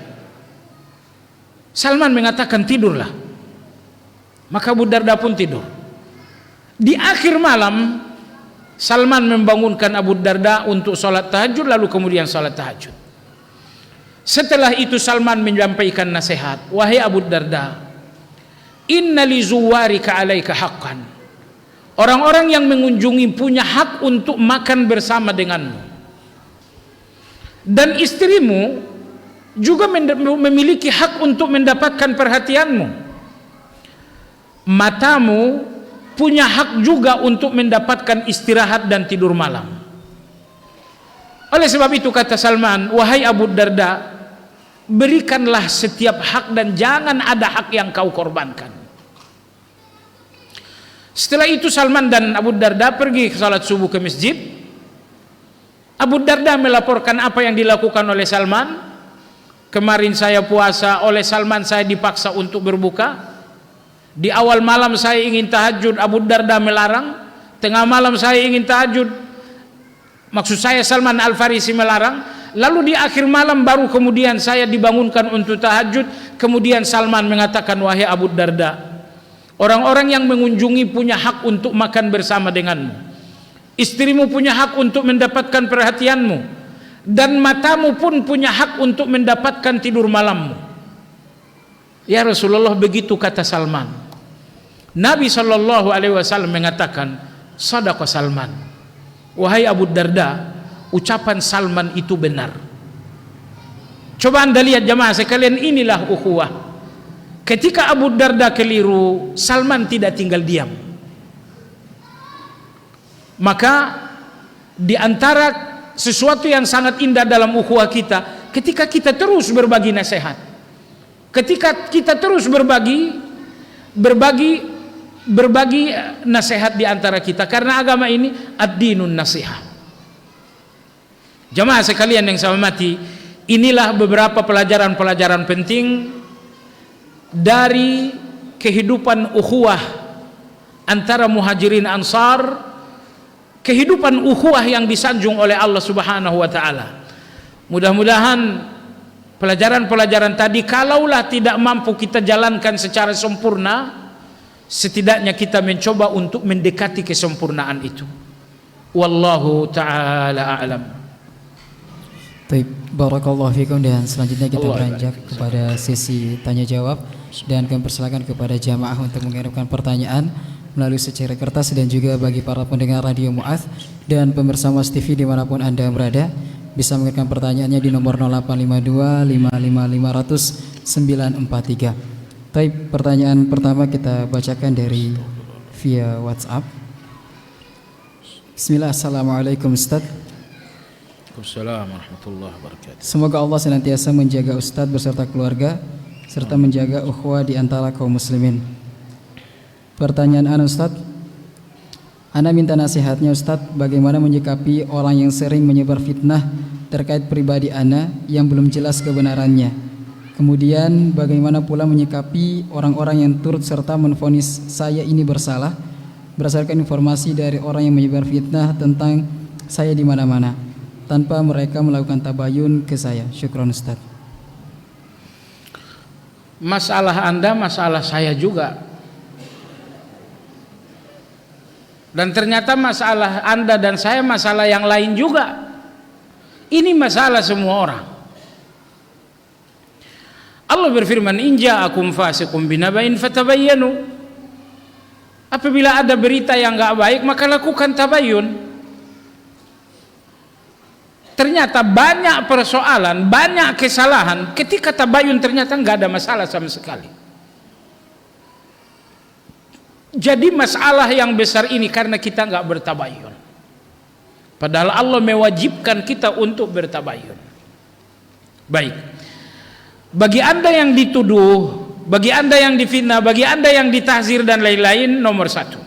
Salman mengatakan tidurlah. Maka Abu Darda pun tidur. Di akhir malam Salman membangunkan Abu Darda untuk sholat tahajud, lalu kemudian sholat tahajud. Setelah itu Salman menyampaikan nasihat, wahai Abu Darda, inna li zuwarika alaika haqqan. Orang-orang yang mengunjungi punya hak untuk makan bersama denganmu. Dan istrimu juga memiliki hak untuk mendapatkan perhatianmu. Matamu punya hak juga untuk mendapatkan istirahat dan tidur malam. Oleh sebab itu kata Salman, wahai Abu Darda, berikanlah setiap hak dan jangan ada hak yang kau korbankan. Setelah itu Salman dan Abu Darda pergi salat subuh ke masjid. Abu Darda melaporkan apa yang dilakukan oleh Salman. Kemarin saya puasa, oleh Salman saya dipaksa untuk berbuka. Di awal malam saya ingin tahajud, Abu Darda melarang. Tengah malam saya ingin tahajud, maksud saya Salman Al-Farisi melarang. Lalu di akhir malam baru kemudian saya dibangunkan untuk tahajud. Kemudian Salman mengatakan, wahai Abu Darda, orang-orang yang mengunjungi punya hak untuk makan bersama denganmu. Istrimu punya hak untuk mendapatkan perhatianmu, dan matamu pun punya hak untuk mendapatkan tidur malammu. Ya Rasulullah, begitu kata Salman. Nabi SAW mengatakan, sadaqa Salman. Wahai Abu Darda, ucapan Salman itu benar. Coba anda lihat jamaah sekalian, inilah ukhuwah. Ketika Abu Darda keliru, Salman tidak tinggal diam. Maka di antara sesuatu yang sangat indah dalam ukhuwah kita, ketika kita terus berbagi nasihat, ketika kita terus berbagi nasihat di antara kita, karena agama ini ad-dinun nasihah. Jamaah sekalian yang saya hormati, inilah beberapa pelajaran-pelajaran penting dari kehidupan ukhuwah antara Muhajirin Ansar, kehidupan ukhuwah yang disanjung oleh Allah Subhanahu wa taala. Mudah-mudahan pelajaran-pelajaran tadi kalaulah tidak mampu kita jalankan secara sempurna, setidaknya kita mencoba untuk mendekati kesempurnaan itu. Wallahu taala a'lam. Baik, barakallahu fikum, dan selanjutnya kita beranjak kepada sesi tanya jawab, dan kami persilakan kepada jamaah untuk mengirimkan pertanyaan melalui secari kertas, dan juga bagi para pendengar Radio Mu'adz dan pemirsa Mu'adz TV dimanapun anda berada bisa mengirimkan pertanyaannya di nomor 0852 555 943. Baik, pertanyaan pertama kita bacakan dari via WhatsApp. Bismillah, assalamualaikum Ustaz. Waalaikumsalam warahmatullahi wabarakatuh. Semoga Allah senantiasa menjaga Ustadz beserta keluarga serta menjaga ukhuwah di antara kaum muslimin. Pertanyaan ana Ustadz, ana minta nasihatnya Ustadz, bagaimana menyikapi orang yang sering menyebar fitnah terkait pribadi ana yang belum jelas kebenarannya. Kemudian bagaimana pula menyikapi orang-orang yang turut serta menvonis saya ini bersalah berdasarkan informasi dari orang yang menyebar fitnah tentang saya di mana-mana, tanpa mereka melakukan tabayun ke saya. Syukran Ustaz. Masalah anda, masalah saya juga. Dan ternyata masalah anda dan saya masalah yang lain juga. Ini masalah semua orang. Allah berfirman, in ja'akum fasiqun binaba'in fatabayyanu. Apabila ada berita yang enggak baik, maka lakukan tabayyun. Ternyata banyak persoalan, banyak kesalahan, ketika tabayun ternyata nggak ada masalah sama sekali. Jadi masalah yang besar ini karena kita nggak bertabayun. Padahal Allah mewajibkan kita untuk bertabayun. Baik, bagi anda yang dituduh, bagi anda yang difitnah, bagi anda yang ditahzir dan lain-lain, nomor satu,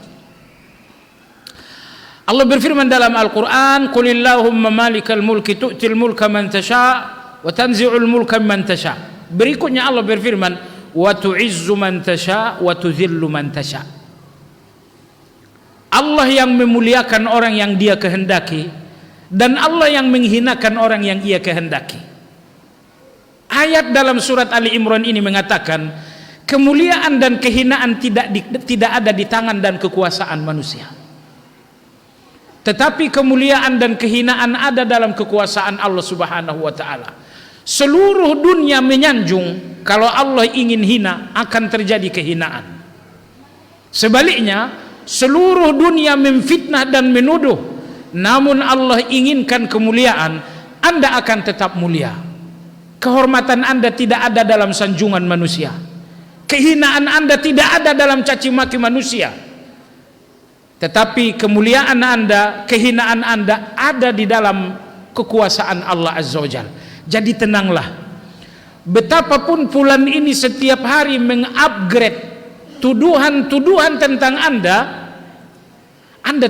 Allah berfirman dalam Al-Quran, Qulillahumma malikal mulki tu'til mulka man tasha' wa tanzi'ul mulka man tasha'. Berikutnya Allah berfirman, wa tu'izzu man tasha' wa tudhillu man tasha'. Allah yang memuliakan orang yang dia kehendaki, dan Allah yang menghinakan orang yang ia kehendaki. Ayat dalam surat Ali Imran ini mengatakan kemuliaan dan kehinaan tidak ada di tangan dan kekuasaan manusia. Tetapi kemuliaan dan kehinaan ada dalam kekuasaan Allah Subhanahu wa taala. Seluruh dunia menyanjung, kalau Allah ingin hina akan terjadi kehinaan. Sebaliknya, seluruh dunia memfitnah dan menuduh, namun Allah inginkan kemuliaan, Anda akan tetap mulia. Kehormatan Anda tidak ada dalam sanjungan manusia. Kehinaan Anda tidak ada dalam caci maki manusia. Tetapi kemuliaan Anda, kehinaan Anda ada di dalam kekuasaan Allah Azza wa Jalla. Jadi tenanglah. Betapapun fulan ini setiap hari mengupgrade tuduhan-tuduhan tentang Anda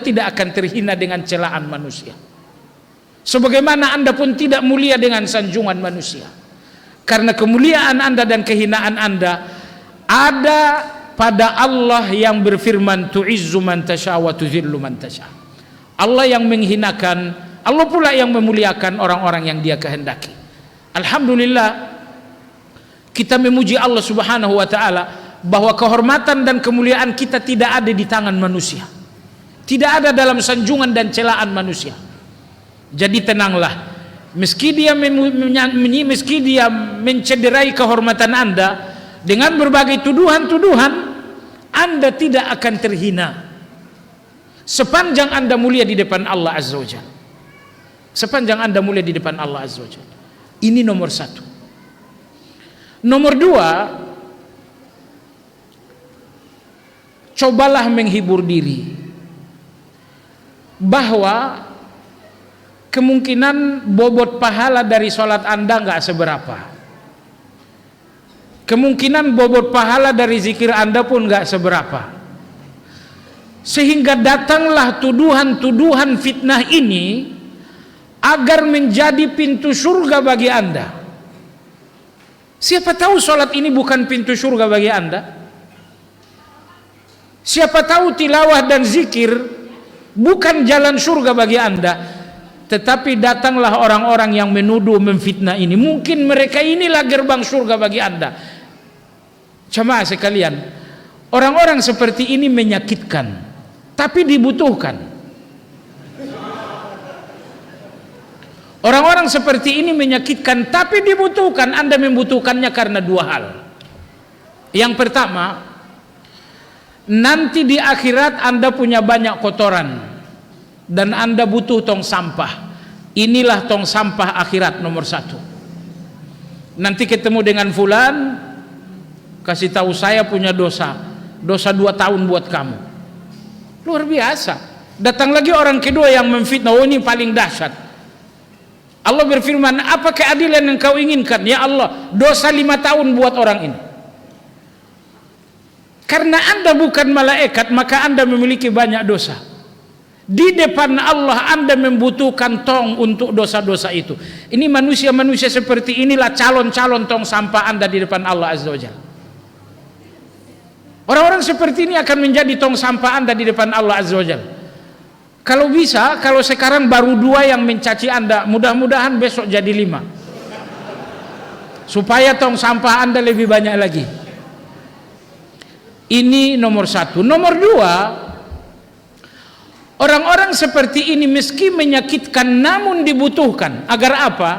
tidak akan terhina dengan celaan manusia. Sebagaimana Anda pun tidak mulia dengan sanjungan manusia. Karena kemuliaan Anda dan kehinaan Anda ada pada Allah yang berfirman, tu'izzu man tasha wa tuzillu man tasha. Allah yang menghinakan, Allah pula yang memuliakan orang-orang yang Dia kehendaki. Alhamdulillah, kita memuji Allah Subhanahu wa taala bahwa kehormatan dan kemuliaan kita tidak ada di tangan manusia. Tidak ada dalam sanjungan dan celaan manusia. Jadi tenanglah, meski dia mencederai kehormatan Anda dengan berbagai tuduhan-tuduhan, Anda tidak akan terhina sepanjang Anda mulia di depan Allah Azza wa Jalla. Sepanjang Anda mulia di depan Allah Azza wa Jalla. Ini nomor satu. Nomor dua, cobalah menghibur diri bahwa kemungkinan bobot pahala dari sholat Anda nggak seberapa. Kemungkinan bobot pahala dari zikir Anda pun nggak seberapa. Sehingga datanglah tuduhan-tuduhan fitnah ini agar menjadi pintu surga bagi Anda. Siapa tahu sholat ini bukan pintu surga bagi Anda. Siapa tahu tilawah dan zikir bukan jalan surga bagi Anda. Tetapi datanglah orang-orang yang menuduh, memfitnah ini. Mungkin mereka inilah gerbang surga bagi Anda. Jemaah sekalian, orang-orang seperti ini menyakitkan, tapi dibutuhkan. Orang-orang seperti ini menyakitkan, tapi dibutuhkan. Anda membutuhkannya karena dua hal. Yang pertama, nanti di akhirat Anda punya banyak kotoran dan Anda butuh tong sampah. Inilah tong sampah akhirat nomor satu. Nanti ketemu dengan fulan, kasih tahu saya punya dosa 2 tahun buat kamu. Luar biasa. Datang lagi orang kedua yang memfitnah, oh ini paling dahsyat. Allah berfirman, apa keadilan yang kau inginkan? Ya Allah, dosa 5 tahun buat orang ini. Karena Anda bukan malaikat, maka Anda memiliki banyak dosa. Di depan Allah Anda membutuhkan tong untuk dosa-dosa itu. Ini manusia-manusia seperti inilah calon-calon tong sampah Anda di depan Allah Azza wa Jalla. Orang-orang seperti ini akan menjadi tong sampah Anda di depan Allah Azza wa Jalla. Kalau bisa, kalau sekarang baru 2 yang mencaci Anda, mudah-mudahan besok jadi 5. Supaya tong sampah Anda lebih banyak lagi. Ini nomor 1. Nomor 2, orang-orang seperti ini meski menyakitkan namun dibutuhkan. Agar apa?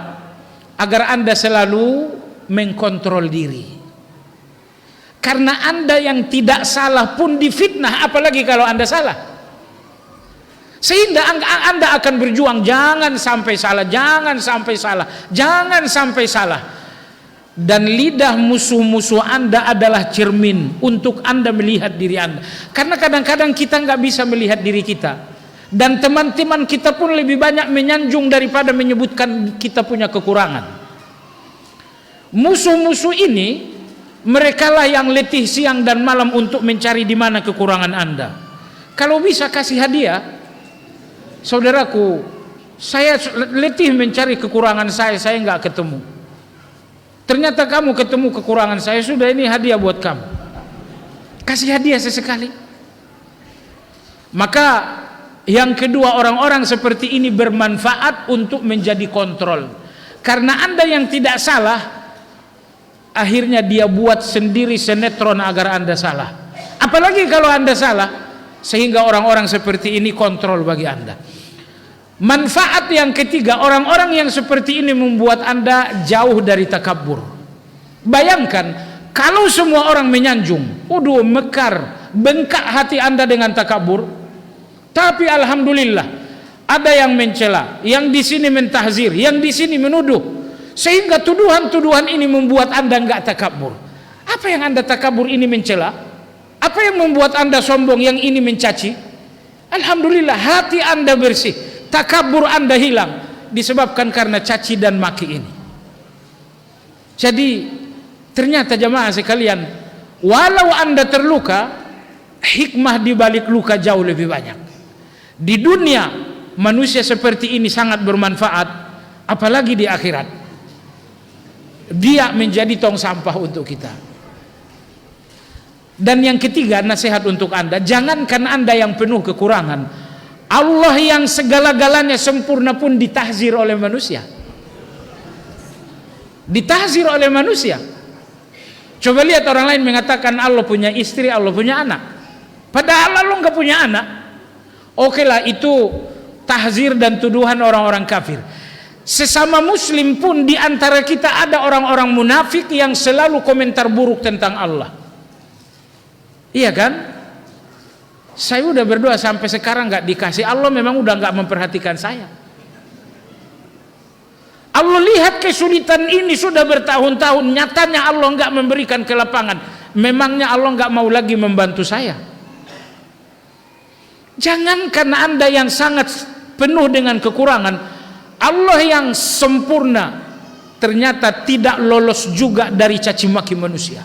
Agar Anda selalu mengkontrol diri. Karena Anda yang tidak salah pun difitnah, apalagi kalau Anda salah. Sehingga Anda akan berjuang, jangan sampai salah, jangan sampai salah, jangan sampai salah. Dan lidah musuh-musuh Anda adalah cermin untuk Anda melihat diri Anda. Karena kadang-kadang kita nggak bisa melihat diri kita. Dan teman-teman kita pun lebih banyak menyanjung daripada menyebutkan kita punya kekurangan. Musuh-musuh ini, merekalah yang letih siang dan malam untuk mencari di mana kekurangan Anda. Kalau bisa kasih hadiah. Saudaraku, saya letih mencari kekurangan saya nggak ketemu. Ternyata kamu ketemu kekurangan saya, sudah, ini hadiah buat kamu. Kasih hadiah sesekali. Maka yang kedua, orang-orang seperti ini bermanfaat untuk menjadi kontrol. Karena Anda yang tidak salah, akhirnya dia buat sendiri sinetron agar Anda salah. Apalagi kalau Anda salah, sehingga orang-orang seperti ini kontrol bagi Anda. Manfaat yang ketiga, orang-orang yang seperti ini membuat Anda jauh dari takabur. Bayangkan kalau semua orang menyanjung, waduh, mekar, bengkak hati Anda dengan takabur. Tapi alhamdulillah, ada yang mencela, yang di sini mentahzir, yang di sini menuduh, sehingga tuduhan-tuduhan ini membuat Anda enggak takabur. Apa yang Anda takabur ini mencela? Apa yang membuat Anda sombong yang ini mencaci? Alhamdulillah, hati Anda bersih, takabur Anda hilang, disebabkan karena caci dan maki ini. Jadi ternyata jamaah sekalian, walau Anda terluka, hikmah di balik luka jauh lebih banyak. Di dunia manusia seperti ini sangat bermanfaat, apalagi di akhirat. Dia menjadi tong sampah untuk kita. Dan yang ketiga, nasihat untuk Anda, jangankan Anda yang penuh kekurangan, Allah yang segala-galanya sempurna pun ditahzir oleh manusia. Ditahzir oleh manusia. Coba lihat orang lain mengatakan Allah punya istri, Allah punya anak, padahal Allah nggak punya anak. Oke lah, itu tahzir dan tuduhan orang-orang kafir. Sesama muslim pun di antara kita ada orang-orang munafik yang selalu komentar buruk tentang Allah. Iya kan? Saya udah berdoa sampai sekarang nggak dikasih. Allah memang udah nggak memperhatikan saya. Allah lihat kesulitan ini sudah bertahun-tahun, nyatanya Allah nggak memberikan kelapangan. Memangnya Allah nggak mau lagi membantu saya? Jangankan Anda yang sangat penuh dengan kekurangan, Allah yang sempurna ternyata tidak lolos juga dari caci maki manusia.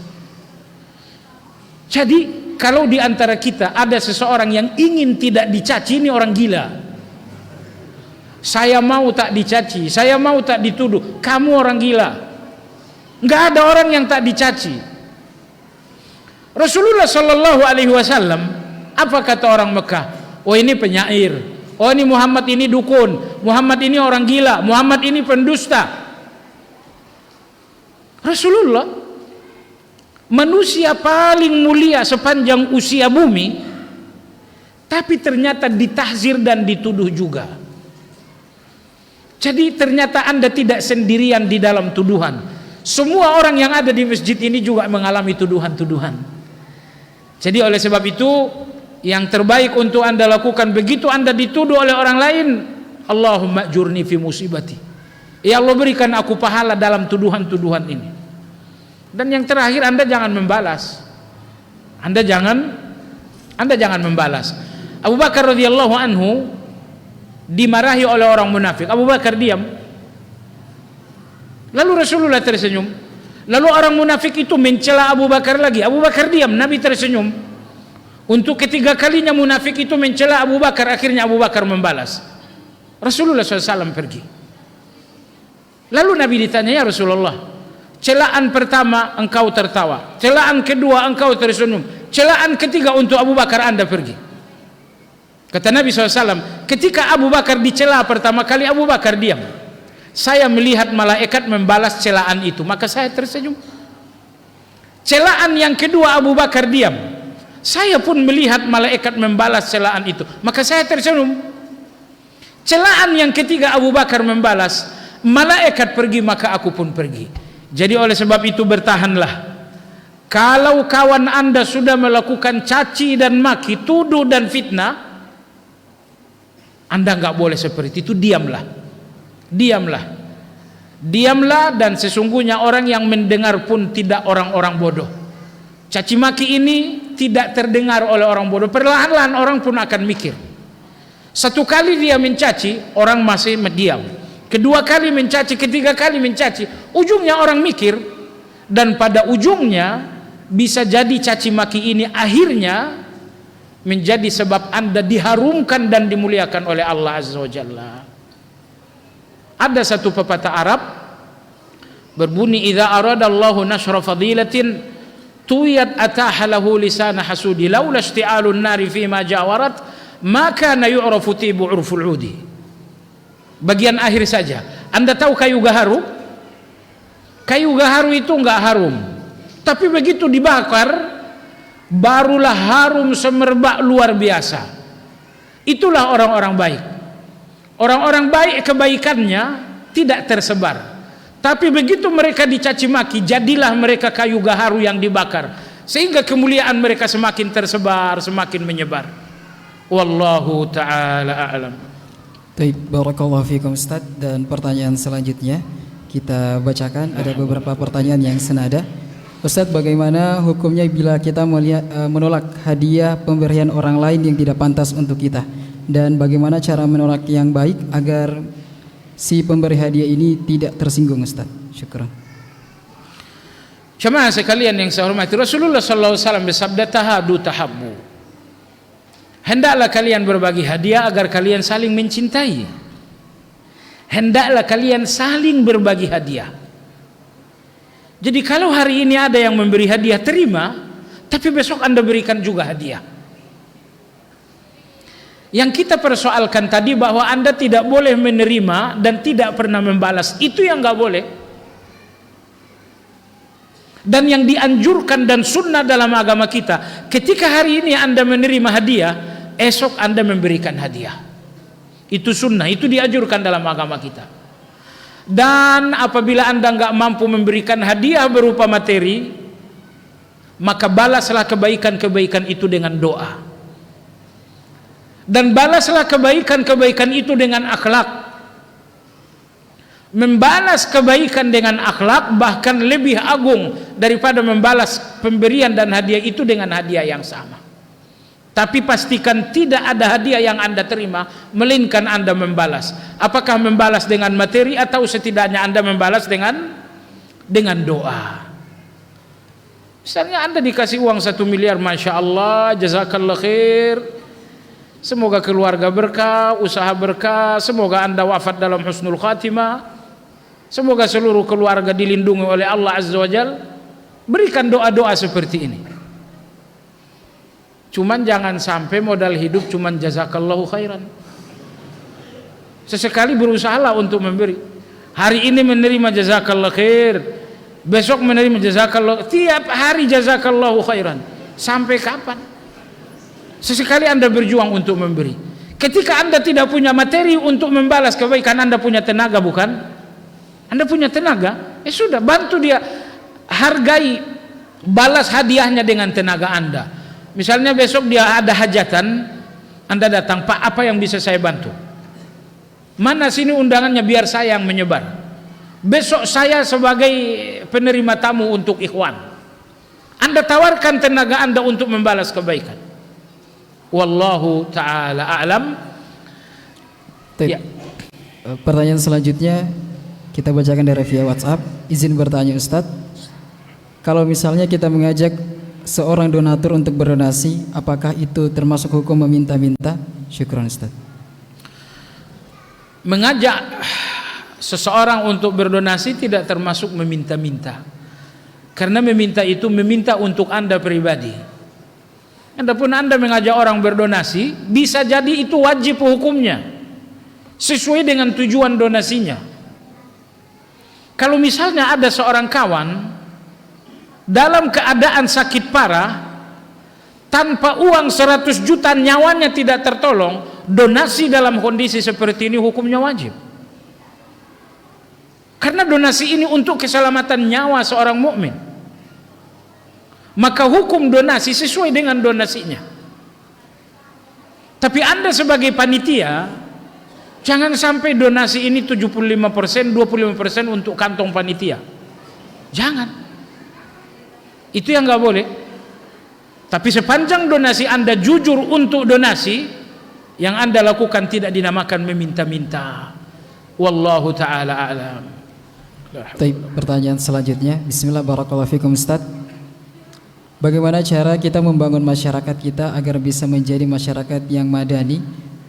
Jadi kalau di antara kita ada seseorang yang ingin tidak dicaci, ini orang gila. Saya mau tak dicaci, saya mau tak dituduh, kamu orang gila. Nggak ada orang yang tak dicaci. Rasulullah Shallallahu Alaihi Wasallam, apa kata orang Mekah? Oh, ini penyair, oh ini Muhammad ini dukun, Muhammad ini orang gila, Muhammad ini pendusta. Rasulullah, manusia paling mulia sepanjang usia bumi, tapi ternyata ditahzir dan dituduh juga. Jadi ternyata Anda tidak sendirian di dalam tuduhan. Semua orang yang ada di masjid ini juga mengalami tuduhan-tuduhan. Jadi oleh sebab itu, yang terbaik untuk Anda lakukan begitu Anda dituduh oleh orang lain, Allahumma ajurni fi musibati. Ya Allah, berikan aku pahala dalam tuduhan-tuduhan ini. Dan yang terakhir, Anda jangan membalas. Anda jangan membalas. Abu Bakar radhiyallahu anhu dimarahi oleh orang munafik. Abu Bakar diam. Lalu Rasulullah tersenyum. Lalu orang munafik itu mencela Abu Bakar lagi. Abu Bakar diam, Nabi tersenyum. Untuk ketiga kalinya munafik itu mencela Abu Bakar, akhirnya Abu Bakar membalas. Rasulullah SAW pergi. Lalu Nabi ditanya, ya Rasulullah, celaan pertama engkau tertawa, celaan kedua engkau tersenyum, celaan ketiga untuk Abu Bakar Anda pergi. Kata Nabi SAW, ketika Abu Bakar dicela pertama kali, Abu Bakar diam. Saya melihat malaikat membalas celaan itu, maka saya tersenyum. Celaan yang kedua Abu Bakar diam. Saya pun melihat malaikat membalas celaan itu, maka saya tersenyum. Celaan yang ketiga Abu Bakar membalas, malaikat pergi maka aku pun pergi. Jadi oleh sebab itu bertahanlah. Kalau kawan Anda sudah melakukan caci dan maki, tuduh dan fitnah, Anda nggak boleh seperti itu. Diamlah. Diamlah, dan sesungguhnya orang yang mendengar pun tidak orang-orang bodoh. Caci maki ini tidak terdengar oleh orang bodoh. Perlahan-lahan orang pun akan mikir. Satu kali dia mencaci, orang masih diam. Kedua kali mencaci, ketiga kali mencaci, ujungnya orang mikir, dan pada ujungnya bisa jadi caci maki ini akhirnya menjadi sebab Anda diharumkan dan dimuliakan oleh Allah Azza wa Jalla. Ada satu pepatah Arab berbunyi, idza aradallahu nashra fadilatin tuyat atahalahu lisana hasudi laula isti'alun nari fima jawarat maka na yu'rafu tibu urful udi. Bagian akhir saja. Anda tahu kayu gaharu? Kayu gaharu itu enggak harum, tapi begitu dibakar barulah harum semerbak luar biasa. Itulah orang-orang baik. Orang-orang baik kebaikannya tidak tersebar, tapi begitu mereka dicaci maki, jadilah mereka kayu gaharu yang dibakar, sehingga kemuliaan mereka semakin tersebar, semakin menyebar. Wallahu ta'ala a'lam. Baik, barakallahu fikum Ustaz. Dan pertanyaan selanjutnya kita bacakan, ada beberapa pertanyaan yang senada. Ustaz, bagaimana hukumnya bila kita menolak hadiah pemberian orang lain yang tidak pantas untuk kita? Dan bagaimana cara menolak yang baik agar si pemberi hadiah ini tidak tersinggung, Ustaz? Syukran. Jemaah sekalian yang saya hormati, Rasulullah sallallahu alaihi wasallam bersabda, tahadu tahabbu. Hendaklah kalian berbagi hadiah agar kalian saling mencintai. Hendaklah kalian saling berbagi hadiah. Jadi kalau hari ini ada yang memberi hadiah, terima, tapi besok Anda berikan juga hadiah. Yang kita persoalkan tadi bahwa Anda tidak boleh menerima dan tidak pernah membalas, itu yang nggak boleh. Dan yang dianjurkan dan sunnah dalam agama kita, ketika hari ini Anda menerima hadiah, esok Anda memberikan hadiah. Itu sunnah, itu dianjurkan dalam agama kita. Dan apabila Anda nggak mampu memberikan hadiah berupa materi, maka balaslah kebaikan-kebaikan itu dengan doa. Dan balaslah kebaikan-kebaikan itu dengan akhlak. Membalas kebaikan dengan akhlak bahkan lebih agung daripada membalas pemberian dan hadiah itu dengan hadiah yang sama. Tapi pastikan tidak ada hadiah yang Anda terima melainkan Anda membalas. Apakah membalas dengan materi atau setidaknya Anda membalas dengan doa. Misalnya Anda dikasih uang 1 miliar, Masya Allah, jazakallah khair, semoga keluarga berkah, usaha berkah, semoga Anda wafat dalam husnul khatimah, semoga seluruh keluarga dilindungi oleh Allah Azza wa Jal. Berikan doa-doa seperti ini. Cuman jangan sampai modal hidup cuman jazakallahu khairan. Sesekali berusahalah untuk memberi. Hari ini menerima jazakallahu khair, besok menerima jazakallahu, tiap hari jazakallahu khairan. Sampai kapan? Sesekali Anda berjuang untuk memberi. Ketika Anda tidak punya materi untuk membalas kebaikan, Anda punya tenaga bukan? Anda punya tenaga, sudah bantu dia. Hargai, balas hadiahnya dengan tenaga Anda. Misalnya besok dia ada hajatan, Anda datang, Pak, apa yang bisa saya bantu? Mana sini undangannya, biar saya yang menyebar. Besok saya sebagai penerima tamu untuk ikhwan. Anda tawarkan tenaga Anda untuk membalas kebaikan. Wallahu ta'ala a'lam. Ya. Pertanyaan selanjutnya kita bacakan dari via WhatsApp. Izin bertanya Ustadz, kalau misalnya kita mengajak seorang donatur untuk berdonasi, apakah itu termasuk hukum meminta-minta? Syukran Ustaz. Mengajak seseorang untuk berdonasi tidak termasuk meminta-minta, karena meminta itu meminta untuk Anda pribadi. Adapun Anda mengajak orang berdonasi, bisa jadi itu wajib hukumnya sesuai dengan tujuan donasinya. Kalau misalnya ada seorang kawan dalam keadaan sakit parah, tanpa uang 100 juta nyawanya tidak tertolong, donasi dalam kondisi seperti ini hukumnya wajib. Karena donasi ini untuk keselamatan nyawa seorang mukmin. Maka hukum donasi sesuai dengan donasinya. Tapi Anda sebagai panitia, jangan sampai donasi ini 75%, 25% untuk kantong panitia. Jangan. Itu yang nggak boleh. Tapi sepanjang donasi Anda jujur untuk donasi, yang Anda lakukan tidak dinamakan meminta-minta. Wallahu ta'ala a'lam. Pertanyaan selanjutnya. Bismillah, barakallahu fikum Ustaz. Bagaimana cara kita membangun masyarakat kita agar bisa menjadi masyarakat yang madani,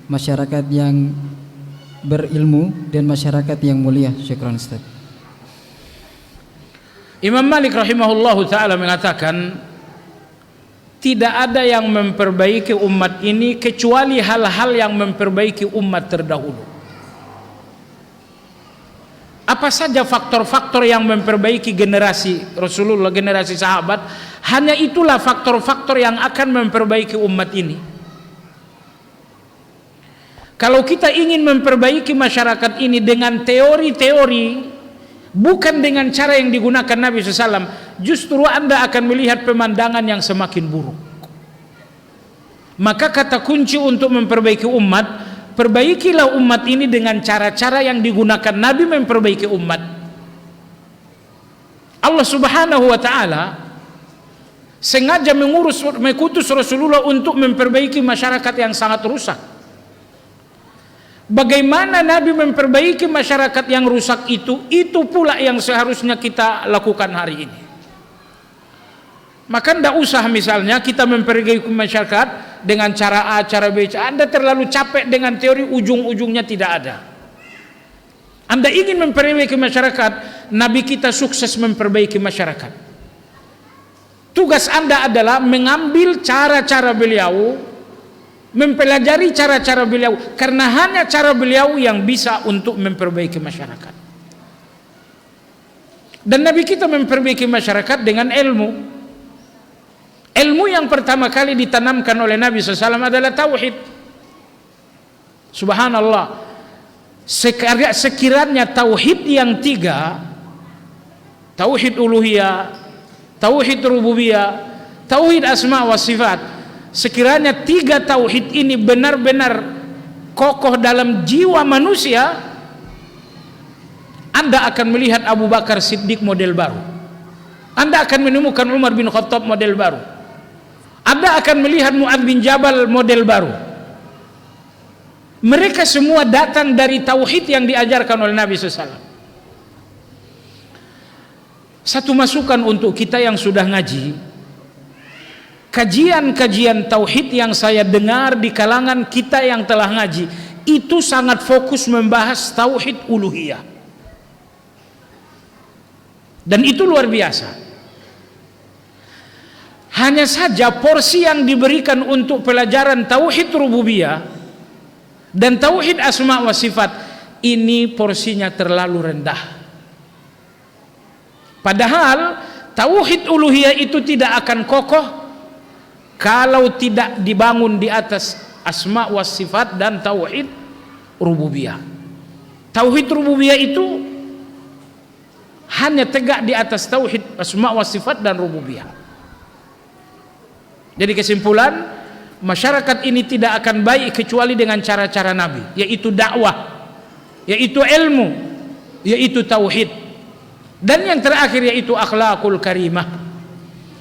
masyarakat yang berilmu, dan masyarakat yang mulia? Syukran Ustaz. Imam Malik rahimahullahu ta'ala mengatakan, tidak ada yang memperbaiki umat ini kecuali hal-hal yang memperbaiki umat terdahulu. Apa saja faktor-faktor yang memperbaiki generasi Rasulullah, generasi sahabat, hanya itulah faktor-faktor yang akan memperbaiki umat ini. Kalau kita ingin memperbaiki masyarakat ini dengan teori-teori, bukan dengan cara yang digunakan Nabi SAW, justru Anda akan melihat pemandangan yang semakin buruk. Maka kata kunci untuk memperbaiki umat, perbaikilah umat ini dengan cara-cara yang digunakan Nabi memperbaiki umat. Allah Subhanahu wa taala sengaja mengutus Rasulullah untuk memperbaiki masyarakat yang sangat rusak. Bagaimana Nabi memperbaiki masyarakat yang rusak itu pula yang seharusnya kita lakukan hari ini. Maka tidak usah misalnya kita memperbaiki masyarakat dengan cara A, cara B. Anda terlalu capek dengan teori, ujung-ujungnya tidak ada. Anda ingin memperbaiki masyarakat, Nabi kita sukses memperbaiki masyarakat. Tugas Anda adalah mengambil cara-cara beliau, mempelajari cara-cara beliau, karena hanya cara beliau yang bisa untuk memperbaiki masyarakat. Dan Nabi kita memperbaiki masyarakat dengan ilmu. Ilmu yang pertama kali ditanamkan oleh Nabi SAW adalah tauhid. Subhanallah, sekiranya tauhid yang tiga, tauhid uluhiyah, tauhid rububiyah, tauhid asma wa sifat, sekiranya tiga tauhid ini benar-benar kokoh dalam jiwa manusia, Anda akan melihat Abu Bakar Siddiq model baru. Anda akan menemukan Umar bin Khattab model baru. Anda akan melihat Mu'adz bin Jabal model baru. Mereka semua datang dari tauhid yang diajarkan oleh Nabi SAW. Satu masukan untuk kita yang sudah ngaji, kajian-kajian tauhid yang saya dengar di kalangan kita yang telah ngaji, itu sangat fokus membahas tauhid uluhiyah. Dan itu luar biasa. Hanya saja porsi yang diberikan untuk pelajaran tauhid rububiyah dan tauhid asma wa sifat ini porsinya terlalu rendah. Padahal tauhid uluhiyah itu tidak akan kokoh kalau tidak dibangun di atas asma wa sifat dan tauhid rububiyah. Tauhid rububiyah itu hanya tegak di atas tauhid asma wa sifat dan rububiyah. Jadi kesimpulan, masyarakat ini tidak akan baik kecuali dengan cara-cara Nabi, yaitu dakwah, yaitu ilmu, yaitu tauhid, dan yang terakhir yaitu akhlakul karimah.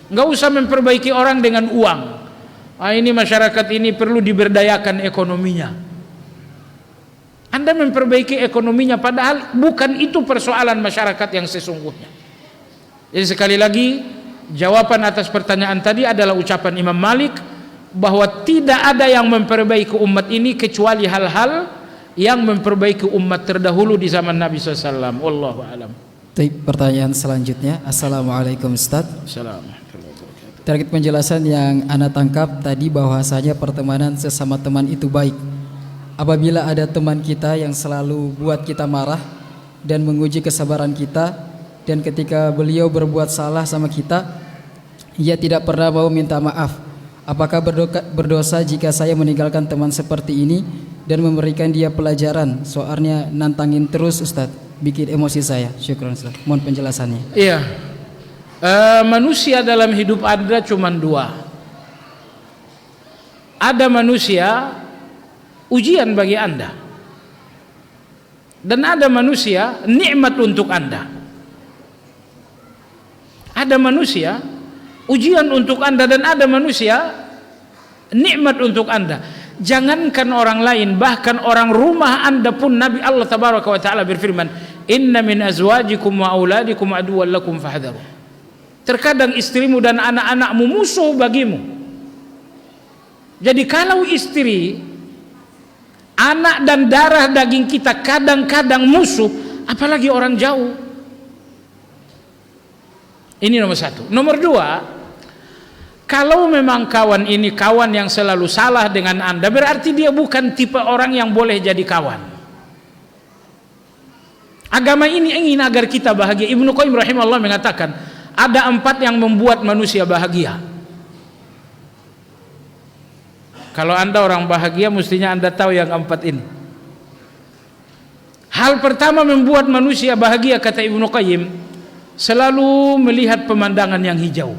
Enggak usah memperbaiki orang dengan uang. Ini masyarakat ini perlu diberdayakan ekonominya. Anda memperbaiki ekonominya, padahal bukan itu persoalan masyarakat yang sesungguhnya. Jadi sekali lagi, jawaban atas pertanyaan tadi adalah ucapan Imam Malik bahwa tidak ada yang memperbaiki umat ini kecuali hal-hal yang memperbaiki umat terdahulu di zaman Nabi SAW. Wallahu a'lam. Pertanyaan selanjutnya. Assalamualaikum Ustaz. Assalamualaikum. Terkait penjelasan yang Anda tangkap tadi bahwasanya pertemanan sesama teman itu baik. Apabila ada teman kita yang selalu buat kita marah dan menguji kesabaran kita, dan ketika beliau berbuat salah sama kita, ia tidak pernah mau minta maaf. Apakah berdosa jika saya meninggalkan teman seperti ini dan memberikan dia pelajaran? Soalnya nantangin terus Ustaz, bikin emosi saya. Syukran Ustaz, mohon penjelasannya. Iya, manusia dalam hidup Anda cuma dua. Ada manusia ujian bagi Anda, dan ada manusia nikmat untuk Anda. Ada manusia ujian untuk Anda dan ada manusia nikmat untuk Anda. Jangankan orang lain, bahkan orang rumah Anda pun Nabi Allah Tabaraka wa Ta'ala berfirman, "Inna min azwajikum wa auladikum aduwwan lakum fahdharu." Terkadang istrimu dan anak-anakmu musuh bagimu. Jadi kalau istri, anak dan darah daging kita kadang-kadang musuh, apalagi orang jauh. Ini nomor satu. Nomor dua, kalau memang kawan ini kawan yang selalu salah dengan Anda, berarti dia bukan tipe orang yang boleh jadi kawan. Agama ini ingin agar kita bahagia. Ibnu Qayyim rahimahullah mengatakan, ada 4 yang membuat manusia bahagia. Kalau Anda orang bahagia, mestinya Anda tahu yang 4 ini. Hal pertama membuat manusia bahagia, kata Ibnu Qayyim, selalu melihat pemandangan yang hijau.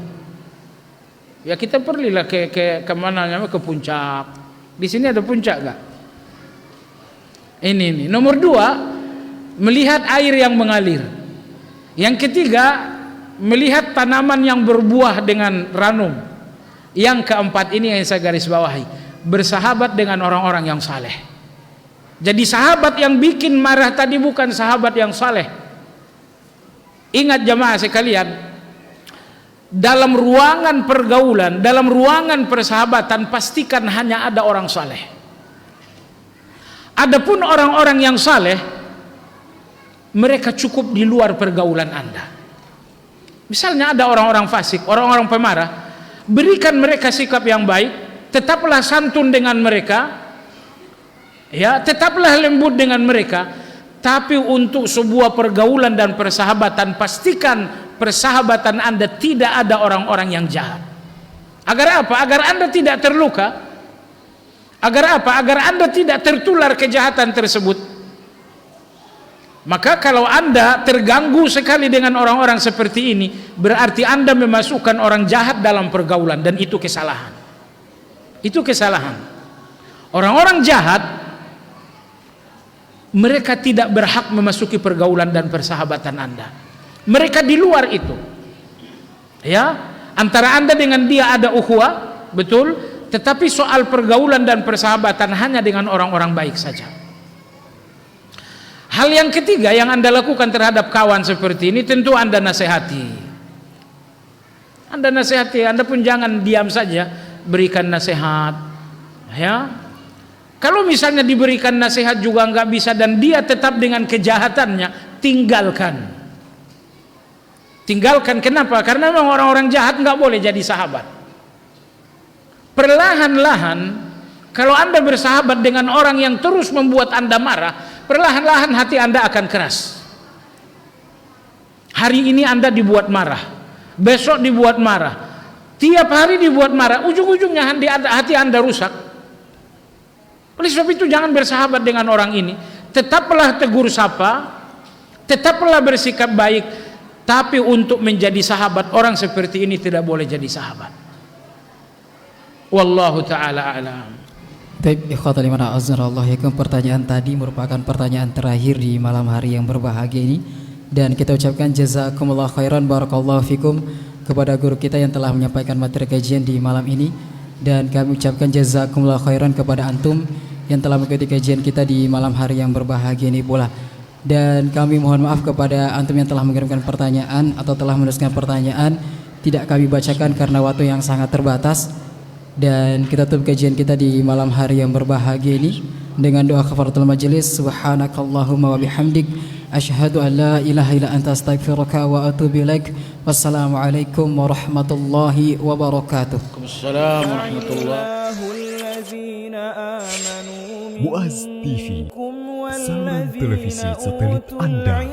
Ya, kita pergilah ke mana namanya, ke puncak. Di sini ada puncak enggak? Ini. Nomor 2, melihat air yang mengalir. Yang ketiga, melihat tanaman yang berbuah dengan ranum. Yang keempat ini yang saya garis bawahi, bersahabat dengan orang-orang yang saleh. Jadi sahabat yang bikin marah tadi bukan sahabat yang saleh. Ingat jamaah sekalian, dalam ruangan pergaulan, dalam ruangan persahabatan, pastikan hanya ada orang saleh. Adapun orang-orang yang saleh, mereka cukup di luar pergaulan Anda. Misalnya ada orang-orang fasik, orang-orang pemarah, berikan mereka sikap yang baik, tetaplah santun dengan mereka, ya, tetaplah lembut dengan mereka, tapi untuk sebuah pergaulan dan persahabatan, pastikan persahabatan Anda tidak ada orang-orang yang jahat. Agar apa? Agar Anda tidak terluka. Agar apa? Agar Anda tidak tertular kejahatan tersebut. Maka kalau Anda terganggu sekali dengan orang-orang seperti ini, berarti Anda memasukkan orang jahat dalam pergaulan, dan itu kesalahan. Itu kesalahan. Orang-orang jahat, mereka tidak berhak memasuki pergaulan dan persahabatan Anda. Mereka di luar itu. Ya, antara Anda dengan dia ada ukhuwah, betul, tetapi soal pergaulan dan persahabatan hanya dengan orang-orang baik saja. Hal yang ketiga yang Anda lakukan terhadap kawan seperti ini, tentu Anda nasihati. Anda nasihati, Anda pun jangan diam saja, berikan nasihat. Ya, kalau misalnya diberikan nasihat juga nggak bisa dan dia tetap dengan kejahatannya, tinggalkan. Tinggalkan. Kenapa? Karena memang orang-orang jahat nggak boleh jadi sahabat. Perlahan-lahan, kalau Anda bersahabat dengan orang yang terus membuat Anda marah, perlahan-lahan hati Anda akan keras. Hari ini Anda dibuat marah, besok dibuat marah, tiap hari dibuat marah, ujung-ujungnya hati Anda rusak. Oleh sebab itu jangan bersahabat dengan orang ini. Tetaplah tegur sapa, tetaplah bersikap baik, tapi untuk menjadi sahabat orang seperti ini tidak boleh jadi sahabat. Wallahu ta'ala a'lam. Baik, ikhwatal iman azza-Allah, pertanyaan tadi merupakan pertanyaan terakhir di malam hari yang berbahagia ini, dan kita ucapkan jazakumullah khairan, barakallahu fikum kepada guru kita yang telah menyampaikan materi kajian di malam ini, dan kami ucapkan jazakumullah khairan kepada antum yang telah mengikuti kajian kita di malam hari yang berbahagia ini pula. Dan kami mohon maaf kepada antum yang telah mengirimkan pertanyaan atau telah menuliskan pertanyaan, tidak kami bacakan karena waktu yang sangat terbatas. Dan kita tutup kajian kita di malam hari yang berbahagia ini dengan doa kafaratul majelis. Subhanakallahumma wa bihamdik, asyhadu an la ilaha illa anta, astaghfiruka wa atubu ilaik. Wassalamualaikum warahmatullahi wabarakatuh. Waalaikumsalam warahmatullahi. Muaz TV, saluran televisi satelit Anda.